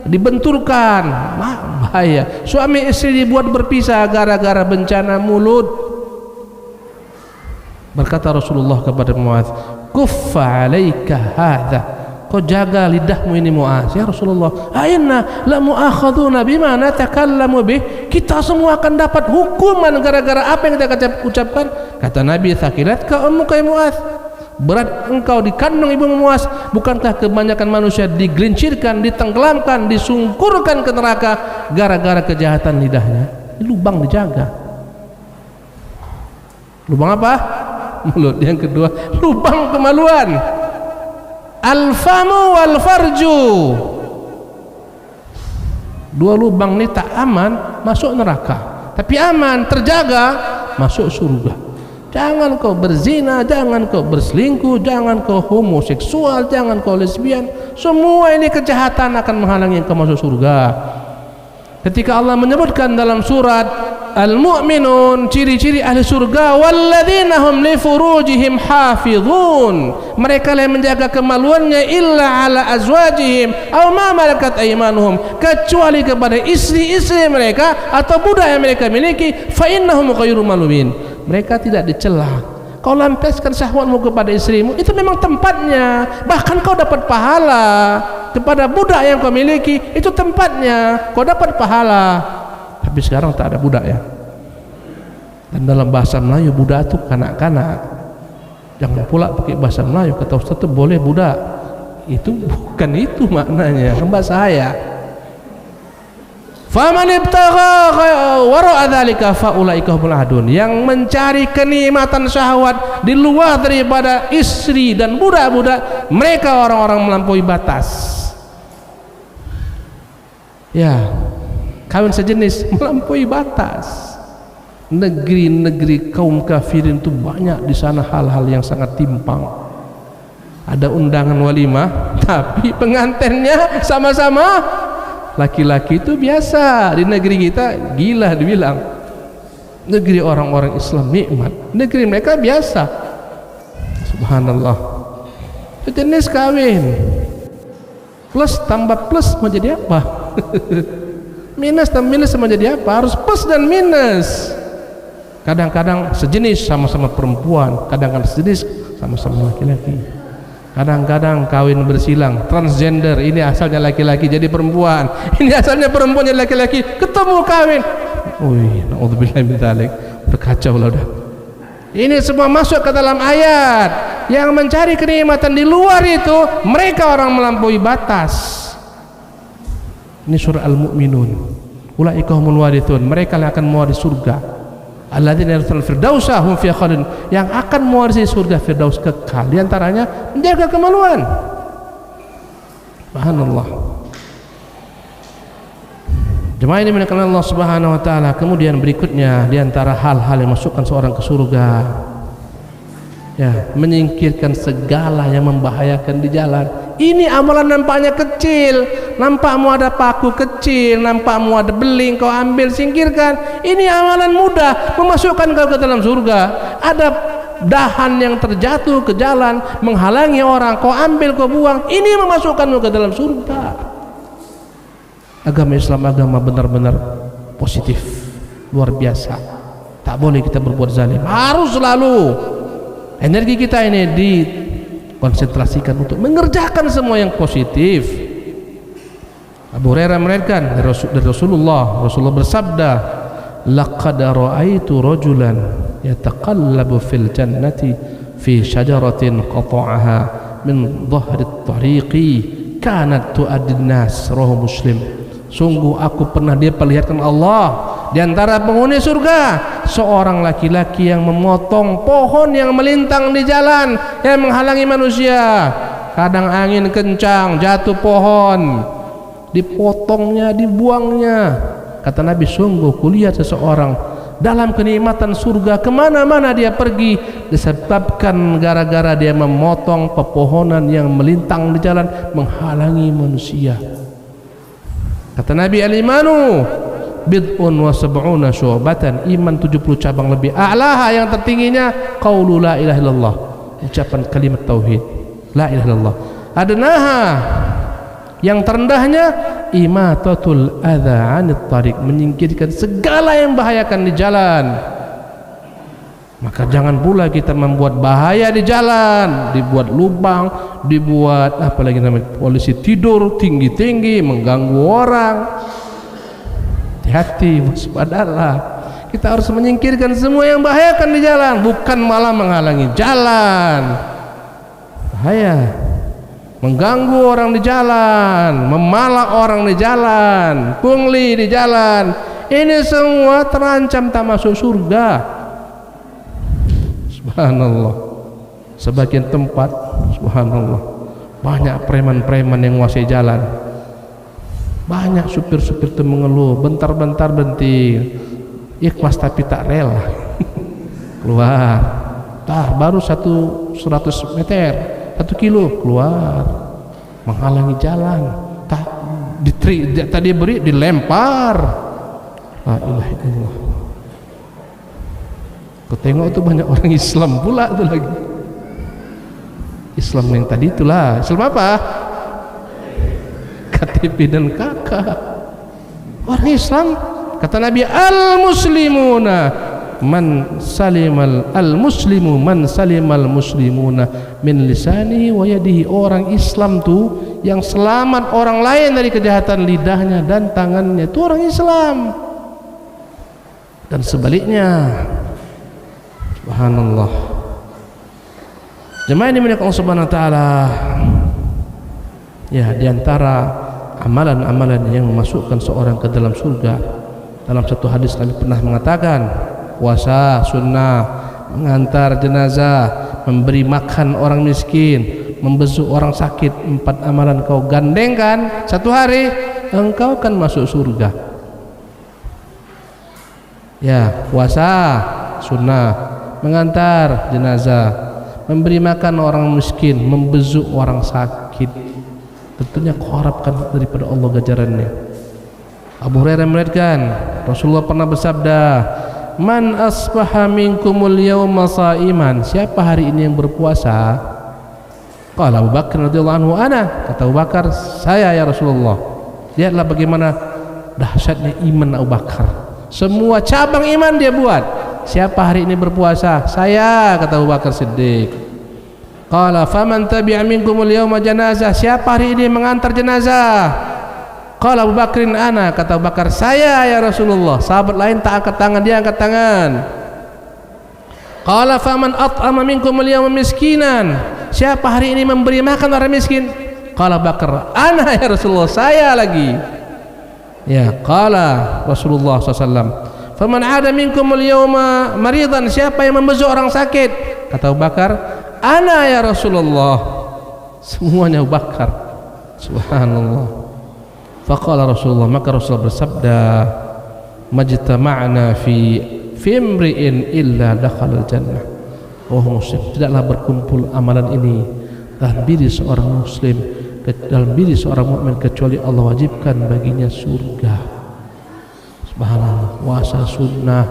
dibenturkan. Bahaya. Suami istri dibuat berpisah gara-gara bencana mulut. Berkata Rasulullah kepada Muadz, kuffa alaika hadza, kau jaga lidahmu ini Muadz. Ya Rasulullah, aina la muakhadzuna bima natakallamu bih, kita semua akan dapat hukuman gara-gara apa yang kita ucapkan. Kata Nabi, thaqilatka ummuka ya Muadz, berat engkau dikandung ibu Muadz. Bukankah kebanyakan manusia digelincirkan, ditenggelamkan, disungkurkan ke neraka gara-gara kejahatan lidahnya? Ini lubang dijaga. Lubang apa? Mulut. Yang kedua, lubang kemaluan. Al-famu wal farju, dua lubang ini tak aman, masuk neraka. Tapi aman, terjaga, masuk surga. Jangan kau berzina, jangan kau berselingkuh, jangan kau homoseksual, jangan kau lesbian. Semua ini kejahatan akan menghalangi kau masuk surga. Ketika Allah menyebutkan dalam surat Al-Mu'minun, ciri-ciri ahli surga, walladzina hum li furujihim hafizun, mereka yang menjaga kemaluannya, illa ala azwajihim aw ma malakat aymanuhum, kecuali kepada istri-istri mereka atau budak yang mereka miliki, fa innahum ghairu malumin, mereka tidak dicela. kau lampiaskan syahwatmu kepada istrimu, itu memang tempatnya. Bahkan kau dapat pahala kepada budak yang kau miliki, itu tempatnya kau dapat pahala. Tapi sekarang tak ada budak ya. Dan dalam bahasa Melayu budak itu kanak-kanak. Jangan pula pakai bahasa Melayu kata Ustaz itu boleh budak. Itu bukan itu maknanya, kan bahasa saya. Faman ibtagha wara'a dzalika faulaika humul adun. Yang mencari kenikmatan syahwat di luar daripada istri dan budak-budak, mereka orang-orang melampaui batas. Ya, kawin sejenis melampaui batas. Negeri-negeri kaum kafirin itu banyak di sana hal-hal yang sangat timpang. Ada undangan walimah, tapi pengantinnya sama-sama laki-laki. Itu biasa di negeri kita, gila dibilang. Negeri orang-orang Islam nikmat, negeri mereka biasa. Subhanallah. Itu jenis kawin plus tambah plus mau jadi apa? Minus tambah minus mau jadi apa? Harus plus dan minus. Kadang-kadang sejenis sama-sama perempuan, kadang-kadang sejenis sama-sama laki-laki. Kadang-kadang kawin bersilang, transgender, ini asalnya laki-laki jadi perempuan, ini asalnya perempuan jadi laki-laki, ketemu kawin. Wih, naudzubillah min dzalik. Berkacau lah udah. Ini semua masuk ke dalam ayat. Yang mencari kenikmatan di luar itu, mereka orang melampaui batas. Ini surah Al-Mu'minun. Ulaika humul warithun, mereka yang akan mewaris surga. Alladzina yarithul firdausa hum fiha khalidun, yang akan mewarisi surga firdaus kekal. Di antaranya menjaga kemaluan. Subhanallah. Jemaah ini dimuliakan Allah Subhanahu wa taala. Kemudian berikutnya di antara hal-hal yang masukkan seorang ke surga, ya, menyingkirkan segala yang membahayakan di jalan. Ini amalan nampaknya kecil, nampakmu ada paku kecil, nampakmu ada beling, kau ambil, singkirkan. Ini amalan mudah memasukkan kau ke dalam surga. Ada dahan yang terjatuh ke jalan menghalangi orang, kau ambil, kau buang. Ini memasukkanmu ke dalam surga. Agama Islam agama benar-benar positif, luar biasa. Tak boleh kita berbuat zalim. Harus selalu energi kita ini dikonsentrasikan untuk mengerjakan semua yang positif. Abu Hurairah meriwayatkan dari Rasulullah bersabda, laqad ra'aitu rajulan yataqallabu fil jannati fi syajaratin qata'aha min dhahri at-tariqi kanat tu'addin nas, rawahu Muslim. Sungguh aku pernah diperlihatkan Allah di antara penghuni surga seorang laki-laki yang memotong pohon yang melintang di jalan yang menghalangi manusia. Kadang angin kencang, jatuh pohon, dipotongnya, dibuangnya. Kata Nabi, sungguh kulihat seseorang dalam kenikmatan surga, kemana-mana dia pergi disebabkan gara-gara dia memotong pepohonan yang melintang di jalan menghalangi manusia. Kata Nabi, al-imanu bid'un wa sab'una syu'batan, iman 70 cabang lebih. A'laha, yang tertingginya qaulu la ilaha illallah, ucapan kalimat tauhid la ilaha illallah. Adnaha, yang terendahnya imatatul adza 'anit tariq, menyingkirkan segala yang membahayakan di jalan. Maka jangan pula kita membuat bahaya di jalan, dibuat lubang, dibuat apalagi namanya polisi tidur tinggi-tinggi mengganggu orang. Hati-hati, waspadalah. Kita harus menyingkirkan semua yang membahayakan di jalan, bukan malah menghalangi jalan. Bahaya, mengganggu orang di jalan, memalak orang di jalan, pungli di jalan. Ini semua terancam tak masuk surga. Subhanallah. Sebagian tempat, subhanallah, banyak preman-preman yang menguasai jalan. Banyak supir-supir itu mengeluh, bentar-bentar berhenti, ikhlas tapi tak rela. Keluar, baru 100 meter, 1 kilo, keluar, menghalangi jalan. Tadi beri, dilempar. La ilaha illallah. Kau tengok itu banyak orang Islam pula itu lagi. Islam yang tadi itulah. Islam apa? KTP dan KK. Orang Islam, kata Nabi, al-muslimuna man salimal al-muslimu man salimal muslimuna min lisanihi wa yadihi. Orang Islam tuh yang selamat orang lain dari kejahatan lidahnya dan tangannya, itu orang Islam. Dan sebaliknya, subhanallah. Jemaah ini dimuliakan Allah Subhanahu wa taala. Ya, di antara amalan-amalan yang memasukkan seorang ke dalam surga, dalam satu hadis Nabi pernah mengatakan, puasa sunnah, mengantar jenazah, memberi makan orang miskin, membesuk orang sakit. 4 amalan kau gandengkan satu hari, engkau akan masuk surga. Ya, puasa sunnah, mengantar jenazah, memberi makan orang miskin, membesuk orang sakit. Tentunya kau harapkan daripada Allah ganjarannya. Abu Hurairah meriwayatkan, Rasulullah pernah bersabda, man asbaha minkumul yawma sa'iman. Siapa hari ini yang berpuasa? Qala Abu Bakar radhiyallahu anhu, ana. Kata Abu Bakar, saya ya Rasulullah. Lihatlah bagaimana dahsyatnya iman Abu Bakar. Semua cabang iman dia buat. Siapa hari ini berpuasa? Saya, kata Abu Bakar Siddiq. Qala faman tabi'a minkumul yawma janazah. Siapa hari ini mengantar jenazah? Qala Abu Bakrin ana. Kata Abu Bakar, saya ya Rasulullah. Sahabat lain tak angkat tangan, dia angkat tangan. Qala faman at'ama minkumul yawma miskinan. Siapa hari ini memberi makan orang miskin? Qala Abu Bakar, ana ya Rasulullah, saya lagi. Ya, qala Rasulullah SAW, faman ada minkumul yawma maridan. Siapa yang membesuk orang sakit? Kata Abu Bakar, ana ya Rasulullah. Semuanya Abu Bakar. Subhanallah. Faqala Rasulullah, maka Rasulullah bersabda, majtama'na fi imri'in illa dakhalal jannah. Oh muslim, tidaklah berkumpul amalan ini dalam diri seorang muslim, dalam diri seorang mukmin, kecuali Allah wajibkan baginya surga. Subhanallah. Puasa sunnah,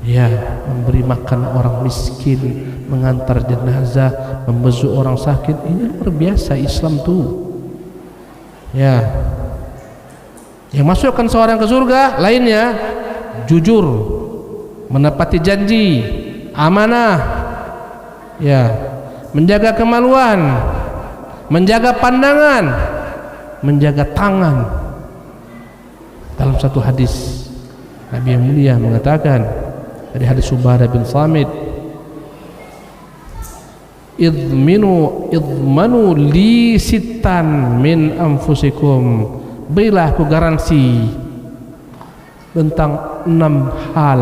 ya, memberi makan orang miskin, mengantar jenazah, membesuk orang sakit, ini luar biasa Islam tuh. Ya, yang masukkan seorang ke surga lainnya jujur, menepati janji, amanah, ya, menjaga kemaluan, menjaga pandangan, menjaga tangan. Dalam satu hadis Nabi yang mulia mengatakan, dari hadis Ubadah bin Samit, idmanu li sittan min anfusikum. Berilah aku garansi tentang 6 hal.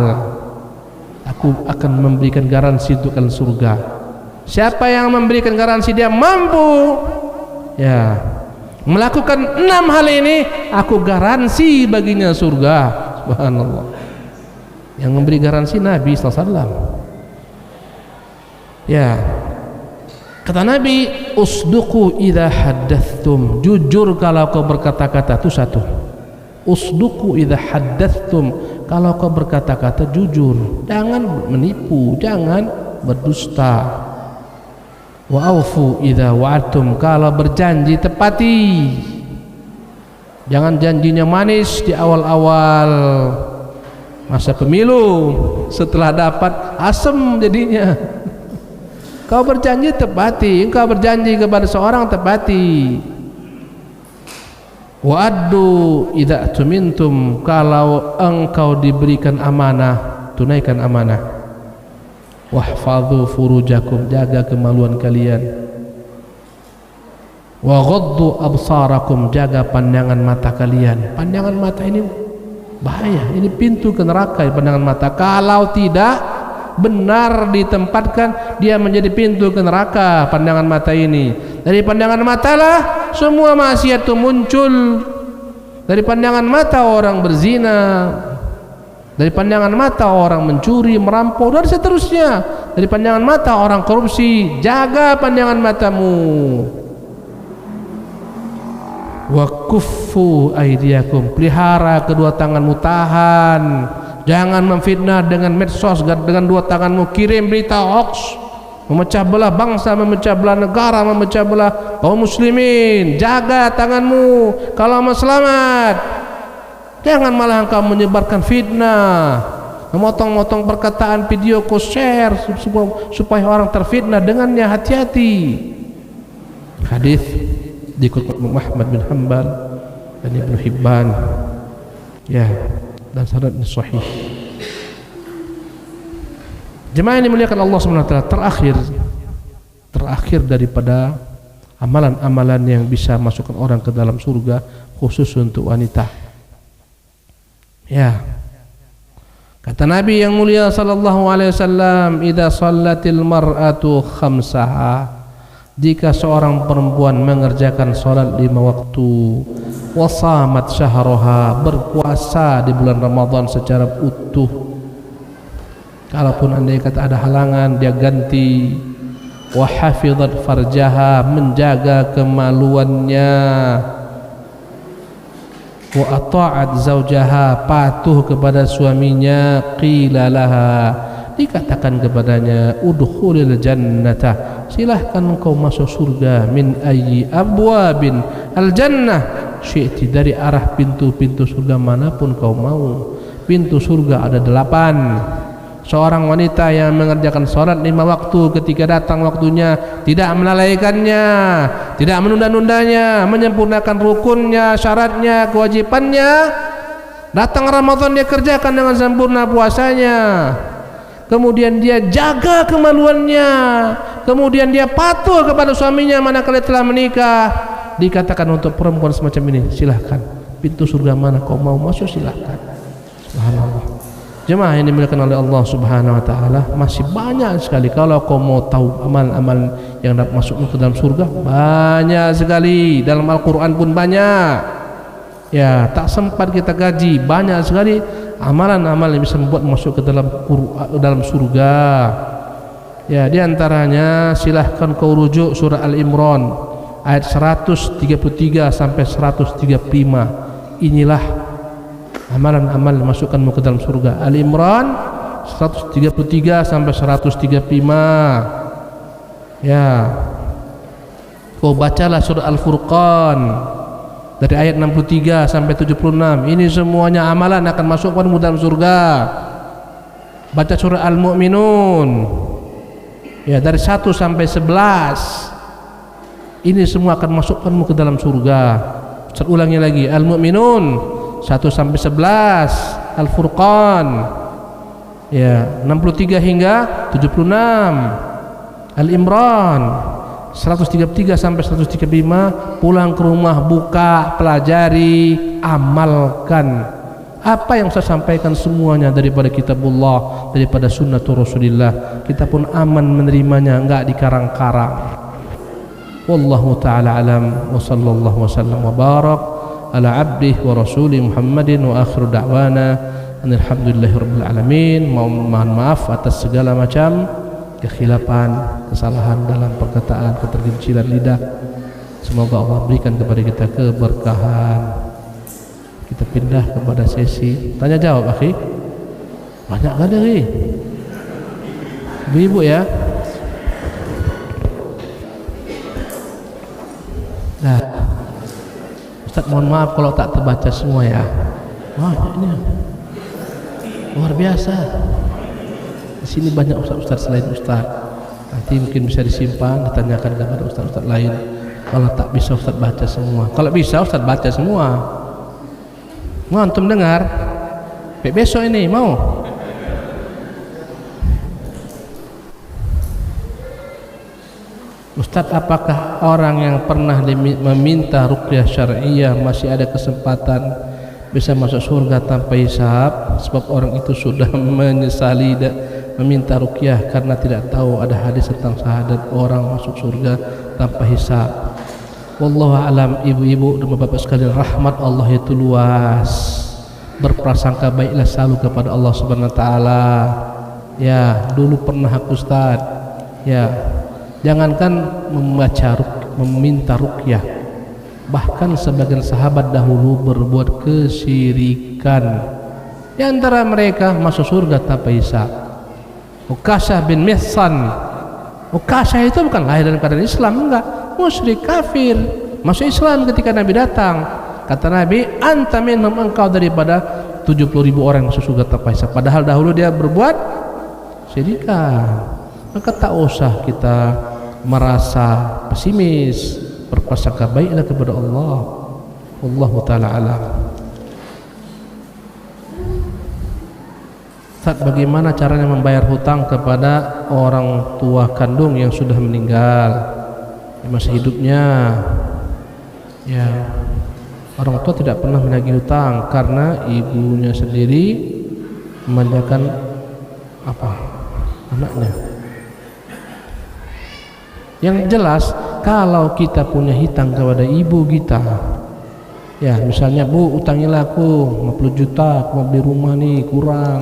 Aku akan memberikan garansi untuk kalian surga. Siapa yang memberikan garansi dia mampu, ya, melakukan 6 hal ini, aku garansi baginya surga. Subhanallah. Yang memberi garansi Nabi SAW. Ya, kata Nabi, usduqu idza haddatstum. Jujur kalau kau berkata-kata, itu satu. Usduqu idza haddatstum. Kalau kau berkata-kata jujur, jangan menipu, jangan berdusta. Wa aufu idza wa'adtum. Kalau berjanji tepati. Jangan janjinya manis di awal-awal masa pemilu, setelah dapat asem jadinya. Kau berjanji tepati, engkau berjanji kepada seorang tepati. Wa'addu idza tumintum. Kalau engkau diberikan amanah, tunaikan amanah. Wahfadhu furujakum. Jaga kemaluan kalian. Wa ghaddu absarakum. Jaga pandangan mata kalian. Pandangan mata ini bahaya, ini pintu ke neraka. Pandangan mata kalau tidak benar ditempatkan, dia menjadi pintu ke neraka. Pandangan mata ini, dari pandangan mata lah semua maksiat itu muncul. Dari pandangan mata orang berzina, dari pandangan mata orang mencuri, merampok, dan seterusnya. Dari pandangan mata orang korupsi. Jaga pandangan matamu. Wa kuffu aydiyakum. Pelihara kedua tanganmu, tahan. Jangan memfitnah dengan medsos, dengan 2 tanganmu kirim berita hoax, memecah belah bangsa, memecah belah negara, memecah belah kaum muslimin. Jaga tanganmu kalau mau selamat. Jangan malah engkau menyebarkan fitnah, memotong-motong perkataan video kau share supaya orang terfitnah dengannya. Hati-hati. Hadis dikutip Ahmad bin Hanbal dan Ibnu Hibban, ya, dan sanadnya sahih. Jemaah yang dimuliakan Allah Subhanahu wa taala, terakhir daripada amalan-amalan yang bisa masukkan orang ke dalam surga khusus untuk wanita. Ya. Kata Nabi yang mulia sallallahu alaihi wasallam, "Idza shallatil mar'atu khamsaha." Jika seorang perempuan mengerjakan salat 5 waktu, wa shamat syahraha, berpuasa di bulan Ramadan secara utuh. Kalaupun andai kata ada halangan, dia ganti. Wa hafizat farjaha, menjaga kemaluannya. Wa ata'at zaujaha, patuh kepada suaminya. Qila laha, dikatakan kepadanya, udkhulil jannata, silahkan engkau masuk surga. Min ayyi abwabin al jannah syi'ti, dari arah pintu-pintu surga manapun kau mau. Pintu surga ada 8. Seorang wanita yang mengerjakan sholat 5 waktu ketika datang waktunya, tidak melalaikannya, tidak menunda-nundanya, menyempurnakan rukunnya, syaratnya, kewajibannya. Datang Ramadan dia kerjakan dengan sempurna puasanya. Kemudian dia jaga kemaluannya. Kemudian dia patuh kepada suaminya manakala telah menikah. Dikatakan untuk perempuan semacam ini, silahkan, pintu surga mana kau mau masuk, silahkan. Subhanallah. Jemaah yang dimuliakan oleh Allah Subhanahu wa taala, masih banyak sekali. Kalau kau mau tahu amal-amal yang dapat masuk ke dalam surga, banyak sekali. Dalam Al-Qur'an pun banyak. Ya, tak sempat kita gaji. Banyak sekali amalan-amal yang bisa membuat masuk ke dalam surga. Ya, di antaranya silahkan kau rujuk surah Al-Imran ayat 133 sampai 135. Inilah amalan-amal masukkanmu ke dalam surga. Al-Imran 133 sampai 135. Ya. Kau bacalah surah Al-Furqan dari ayat 63 sampai 76. Ini semuanya amalan akan masukkanmu ke dalam surga. Baca surah Al-Mu'minun, ya, dari 1 sampai 11. Ini semua akan masukkanmu ke dalam surga. Saya ulangi lagi, Al-Mu'minun 1 sampai 11, Al-Furqan, ya, 63 hingga 76, Al-Imran 133 sampai 135. Pulang ke rumah, buka, pelajari, amalkan apa yang saya sampaikan semuanya daripada kitabullah, daripada sunnatul Rasulillah. Kita pun aman menerimanya, enggak dikarang-karang. Wallahu ta'ala alam, wa sallallahu wasallam wa barak ala abdih wa rasulih Muhammadin, wa akhiru da'wana alhamdulillahi rabbil alamin. Mohon maaf atas segala macam kekhilafan, kesalahan dalam perkataan, keterkecilan lidah. Semoga Allah berikan kepada kita keberkahan. Kita pindah kepada sesi tanya jawab, akhi. Banyak kan dari ibu-ibu ya. Nah, Ustaz, mohon maaf kalau tak terbaca semua ya. Wah, ini luar biasa. Di sini banyak ustaz-ustaz selain ustaz. Nanti mungkin bisa disimpan, ditanyakan kepada ustaz-ustaz lain. Kalau tak bisa ustaz baca semua. Kalau bisa ustaz baca semua. Mau antum dengar? Besok ini mau? Ustaz, apakah orang yang pernah meminta ruqyah syar'iyah masih ada kesempatan bisa masuk surga tanpa hisab? Sebab orang itu sudah menyesali meminta ruqyah karena tidak tahu ada hadis tentang syahadat orang masuk surga tanpa hisab. Wallahu a'lam. Ibu-ibu dan bapak-bapak sekalian, rahmat Allah itu luas. Berprasangka baiklah selalu kepada Allah Subhanahu wa taala. Ya, dulu pernah aku Ustaz. Ya, jangankan meminta ruqyah, bahkan sebagian sahabat dahulu berbuat kesyirikan. Di antara mereka masuk surga tanpa hisab. Uqasyah bin Mihsan. Uqasyah itu bukan lahir dari keadaan Islam, enggak, musyrik kafir, masuk Islam ketika Nabi datang. Kata Nabi, anta minhum, engkau daripada 70.000 orang masuk surga tanpa hisab, padahal dahulu dia berbuat sedekah. Maka tak usah kita merasa pesimis, berprasangka baiklah kepada Allah. Wallahu taala alam. Ustaz, bagaimana caranya membayar hutang kepada orang tua kandung yang sudah meninggal di masa hidupnya? Ya, orang tua tidak pernah menagih hutang karena ibunya sendiri memanjakan anaknya. Yang jelas, kalau kita punya hutang kepada ibu kita, ya misalnya, Bu, utangilah aku 50 juta, aku mau beli rumah nih kurang.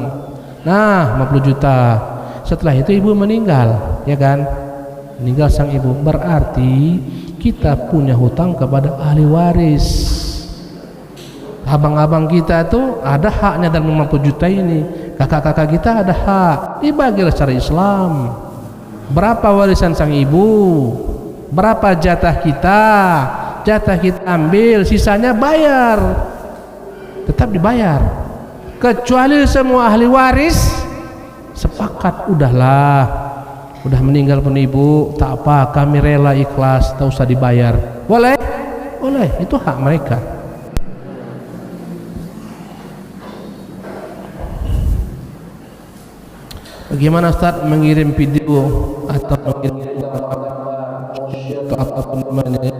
Nah, 50 juta. Setelah itu ibu meninggal, ya kan? Meninggal sang ibu, berarti kita punya hutang kepada ahli waris. Abang-abang kita tuh ada haknya dalam 50 juta ini. Kakak-kakak kita ada hak. Dibagilah secara Islam. Berapa warisan sang ibu? Berapa jatah kita? Jatah kita ambil, sisanya bayar. Tetap dibayar. Kecuali semua ahli waris sepakat, udahlah, udah meninggal pun ibu, tak apa, kami rela ikhlas, tak usah dibayar. Boleh? Boleh, itu hak mereka. Bagaimana Ustaz mengirim video atau mengirim atau apapun namanya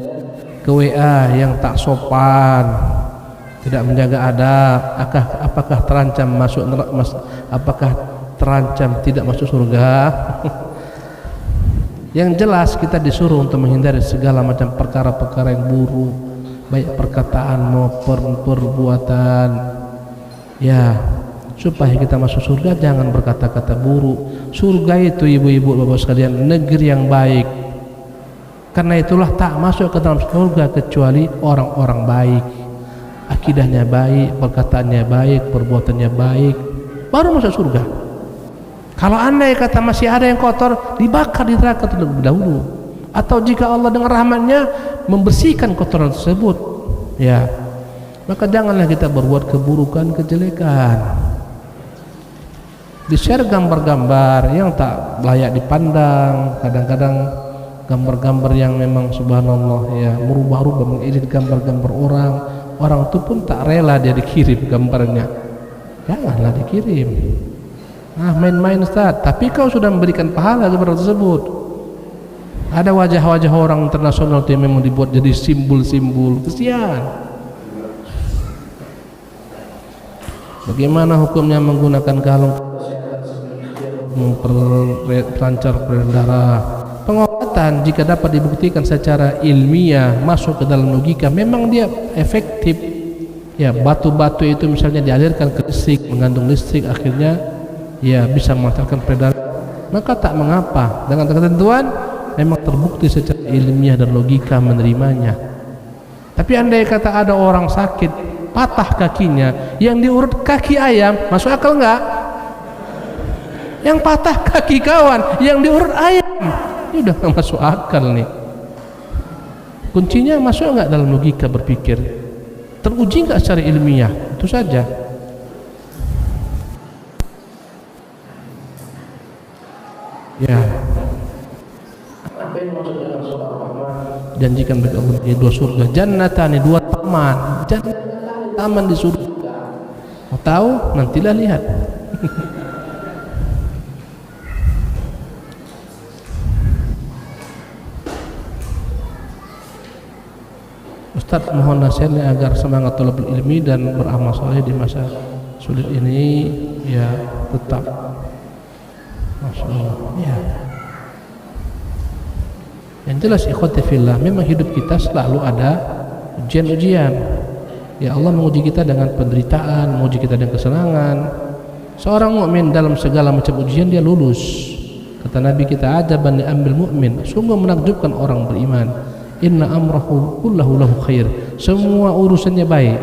ke WA yang tak sopan, tidak menjaga adab? Apakah terancam apakah terancam tidak masuk surga? Yang jelas kita disuruh untuk menghindari segala macam perkara-perkara yang buruk, baik perkataan maupun perbuatan. Ya, supaya kita masuk surga jangan berkata-kata buruk. Surga itu, ibu-ibu, bapak sekalian, negeri yang baik. Karena itulah tak masuk ke dalam surga kecuali orang-orang baik, akidahnya baik, perkataannya baik, perbuatannya baik, baru masuk surga. Kalau andai kata masih ada yang kotor, dibakar di neraka terlebih dahulu. Atau jika Allah dengan rahmatnya membersihkan kotoran tersebut, ya, maka janganlah kita berbuat keburukan, kejelekan. Di-share gambar-gambar yang tak layak dipandang, kadang-kadang gambar-gambar yang memang subhanallah, ya, merubah-rubah, mengedit gambar-gambar orang. Orang itu pun tak rela dia dikirim gambarnya. Janganlah dikirim. Ah, main-main Ustaz, tapi kau sudah memberikan pahala kepada tersebut. Ada wajah-wajah orang internasional yang memang dibuat jadi simbol-simbol. Kesian. Bagaimana hukumnya menggunakan kalung memperlancar peredaran darah? Pengobatan jika dapat dibuktikan secara ilmiah, masuk ke dalam logika, memang dia efektif. Ya, batu-batu itu misalnya dialirkan ke listrik, mengandung listrik, akhirnya ya bisa melancarkan peredaran, maka tak mengapa. Dengan ketentuan memang terbukti secara ilmiah dan logika menerimanya. Tapi andai kata ada orang sakit, patah kakinya, yang diurut kaki ayam, masuk akal enggak? Yang patah kaki kawan, yang diurut ayam, ini udah gak masuk akal nih. Kuncinya masuk enggak dalam logika berpikir, teruji enggak secara ilmiah, itu saja. Ya, janjikan bagi Allah di dua surga, jannatani, dua taman, taman di surga. Mau tahu? Nantilah lihat. Ustaz, mohon nasihatnya agar semangat thalabul ilmi dan beramal saleh di masa sulit ini, ya, tetap. Masya Allah, ya. Yang jelas ikhwati fillah, memang hidup kita selalu ada ujian-ujian. Ya, Allah menguji kita dengan penderitaan, menguji kita dengan kesenangan. Seorang mukmin dalam segala macam ujian dia lulus. Kata Nabi kita, ajaban li ambil mukmin, sungguh menakjubkan orang beriman. Inna amrahu kullahu lahu khair, semua urusannya baik.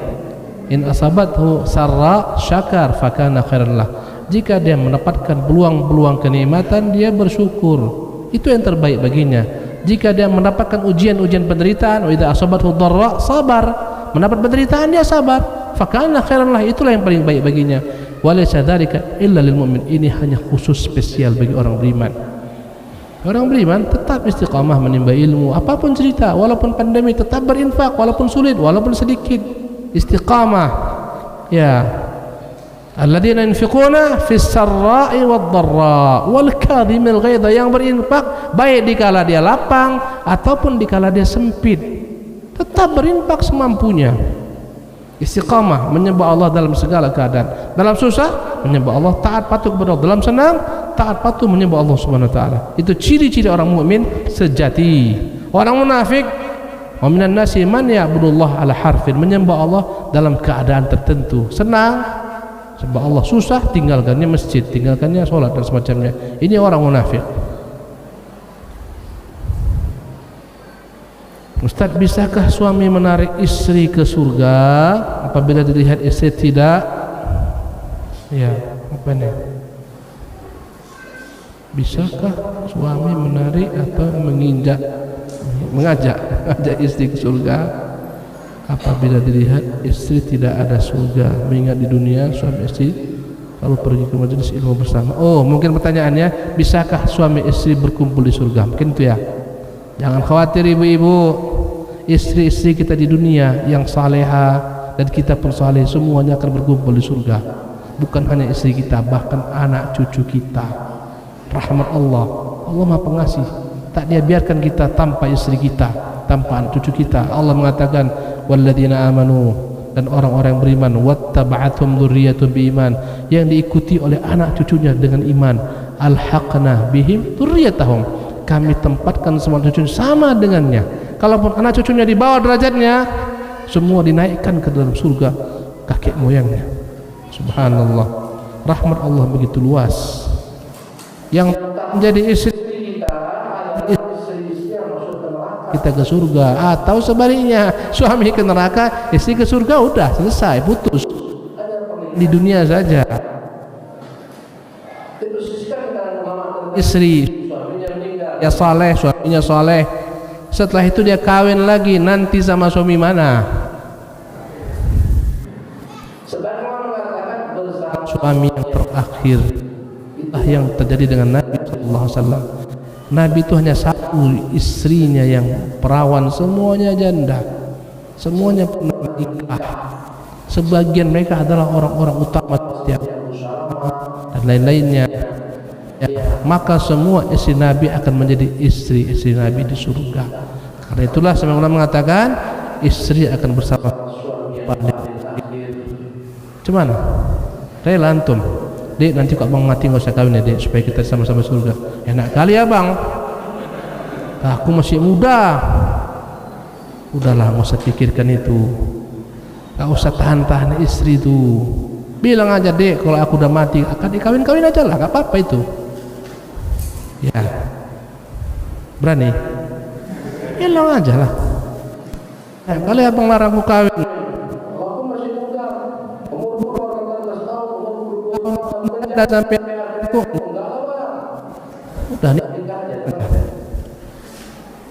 In asabathu sarra syakar fakana khairan lah. Jika dia mendapatkan peluang-peluang kenikmatan, dia bersyukur, itu yang terbaik baginya. Jika dia mendapatkan ujian-ujian penderitaan, wa idza asabathu dharra sabar, mendapat penderitaan dia sabar, fakana khairan lah, itulah yang paling baik baginya. Walaysa dzalika illa lil mu'min, ini hanya khusus spesial bagi orang beriman. Orang beriman tetap istiqamah menimba ilmu, apapun cerita, walaupun pandemi tetap berinfak, walaupun sulit, walaupun sedikit, istiqamah. Ya, alladzina yunfiquna fis sarra'i wad dharra wal kadhimil ghaidha, yang berinfak baik dikala dia lapang ataupun dikala dia sempit, tetap berinfak semampunya. Istiqamah menyembah Allah dalam segala keadaan, dalam susah menyembah Allah, taat patuh kepada Allah, dalam senang taat patuh menyembah Allah Subhanahu wa taala. Itu ciri-ciri orang mukmin sejati. Orang munafik, wa minan nasi man ya'budullah ala harfin, menyembah Allah dalam keadaan tertentu, senang sembah Allah, susah tinggalkannya masjid, tinggalkannya sholat dan semacamnya. Ini orang munafik. Ustaz, bisakah suami menarik istri ke surga apabila dilihat istri tidak? Ya, apa ini? Bisakah suami menarik atau mengajak istri ke surga apabila dilihat istri tidak ada surga? Mengingat di dunia suami istri lalu pergi ke majelis ilmu bersama. Oh, mungkin pertanyaannya, bisakah suami istri berkumpul di surga? Mungkin itu ya. Jangan khawatir ibu-ibu, istri-istri kita di dunia yang saleha dan kita pun saleh, semuanya akan berkumpul di surga. Bukan hanya istri kita, bahkan anak cucu kita. Rahmat Allah, Allah Maha Pengasih, tak dia biarkan kita tanpa istri kita, tanpa anak cucu kita. Allah mengatakan walladzina amanu, dan orang-orang yang beriman, wattaba'athum dzurriyyatuhum biiman, yang diikuti oleh anak cucunya dengan iman, alhaqna bihim dzurriyyatahum, kami tempatkan semua cucunya sama dengannya. Kalaupun anak cucunya di bawah derajatnya, semua dinaikkan ke dalam surga kakek moyangnya. Subhanallah, rahmat Allah begitu luas. Yang menjadi istri kita adalah istri yang masuk ke neraka, kita ke surga, atau sebaliknya, suami ke neraka, istri ke surga, udah selesai, putus. Di dunia saja. Istri ya saleh, suaminya saleh, setelah itu dia kawin lagi, nanti sama suami mana? Suami yang terakhir. Itulah yang terjadi dengan Nabi sallallahu alaihi wasallam. Nabi itu hanya satu istrinya yang perawan, semuanya janda, semuanya pernah menikah. Sebagian mereka adalah orang-orang utama dan lain-lainnya. Ya, maka semua istri Nabi akan menjadi istri-istri Nabi di surga. Karena itulah semua ulama mengatakan istri akan bersama suami. Cuman rela antum, dek, nanti kok abang mati nggak usah kawin ya dek, supaya kita sama-sama surga. Enak kali abang, aku masih muda. Udahlah, nggak usah pikirkan itu, nggak usah tahan-tahan istri itu. Bilang aja, dek, kalau aku udah mati akan dikawin-kawin aja lah, nggak apa-apa itu. Ya, berani? Bilang aja lah. Kali abang larang aku kawin, aku masih muda, umur 18 tahun, udah sampai aku, udah nih.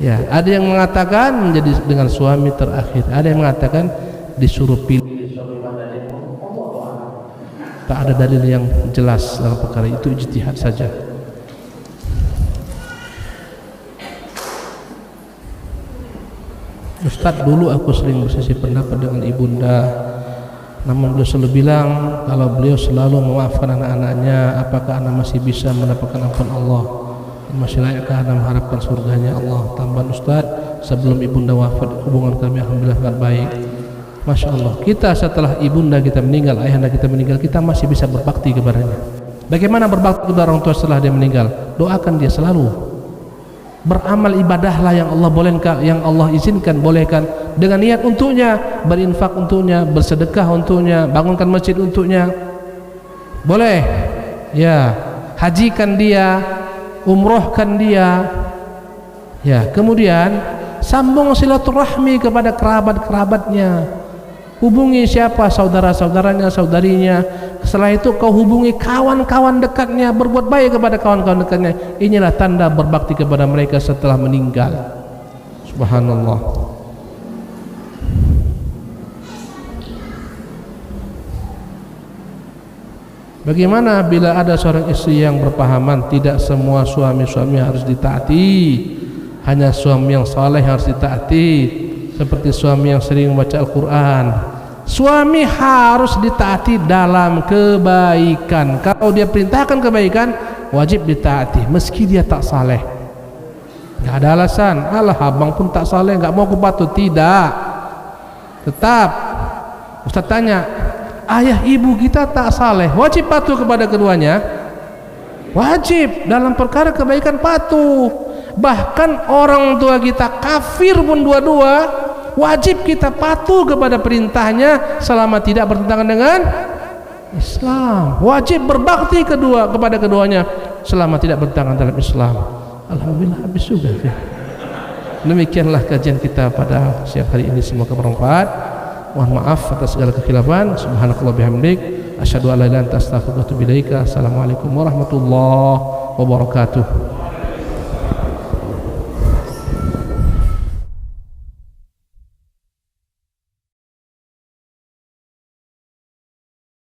Ya, ada yang mengatakan menjadi dengan suami terakhir, ada yang mengatakan disuruh pilih suami mana. Tak ada dalil yang jelas dalam perkara itu, ijtihad saja. Ustaz, dulu aku sering bersisi pendapat dengan ibunda, namun beliau selalu bilang kalau beliau selalu memaafkan anak-anaknya, apakah anak masih bisa mendapatkan ampun Allah? Masih layakkah anak mengharapkan surganya Allah? Tambahan Ustaz, sebelum ibunda wafat hubungan kami alhamdulillah sangat baik. Masya Allah, kita setelah ibunda kita meninggal, ayahanda kita meninggal, kita masih bisa berbakti kepadanya. Bagaimana berbakti kepada orang tua setelah dia meninggal? Doakan dia selalu. Beramal ibadahlah yang Allah bolehkan, yang Allah izinkan, bolehkan dengan niat untuknya, berinfak untuknya, bersedekah untuknya, bangunkan masjid untuknya. Boleh. Ya, hajikan dia, umrohkan dia. Ya, kemudian sambung silaturahmi kepada kerabat-kerabatnya. Hubungi siapa, saudara-saudaranya, saudarinya. Setelah itu kau hubungi kawan-kawan dekatnya, berbuat baik kepada kawan-kawan dekatnya. Inilah tanda berbakti kepada mereka setelah meninggal. Subhanallah. Bagaimana bila ada seorang istri yang berpahaman tidak semua suami-suami harus ditaati, hanya suami yang saleh harus ditaati, seperti suami yang sering membaca Al-Quran. Suami harus ditaati dalam kebaikan. Kalau dia perintahkan kebaikan, wajib ditaati meski dia tak saleh. Nggak ada alasan, alah abang pun tak saleh, nggak mau aku patuh. Tidak, tetap. Ustaz tanya, ayah ibu kita tak saleh, wajib patuh kepada keduanya? Wajib, dalam perkara kebaikan patuh. Bahkan orang tua kita kafir pun dua-dua, wajib kita patuh kepada perintahnya selama tidak bertentangan dengan Islam. Wajib berbakti kepada keduanya selama tidak bertentangan dalam Islam. Alhamdulillah, habis juga. Demikianlah kajian kita pada siang hari ini, semoga bermanfaat. Mohon maaf atas segala kekhilafan. Subhanakallah bihamdik, asyhadu an la ilaha illa anta astaghfiruka wa atubu ilaika. Assalamualaikum warahmatullahi wabarakatuh.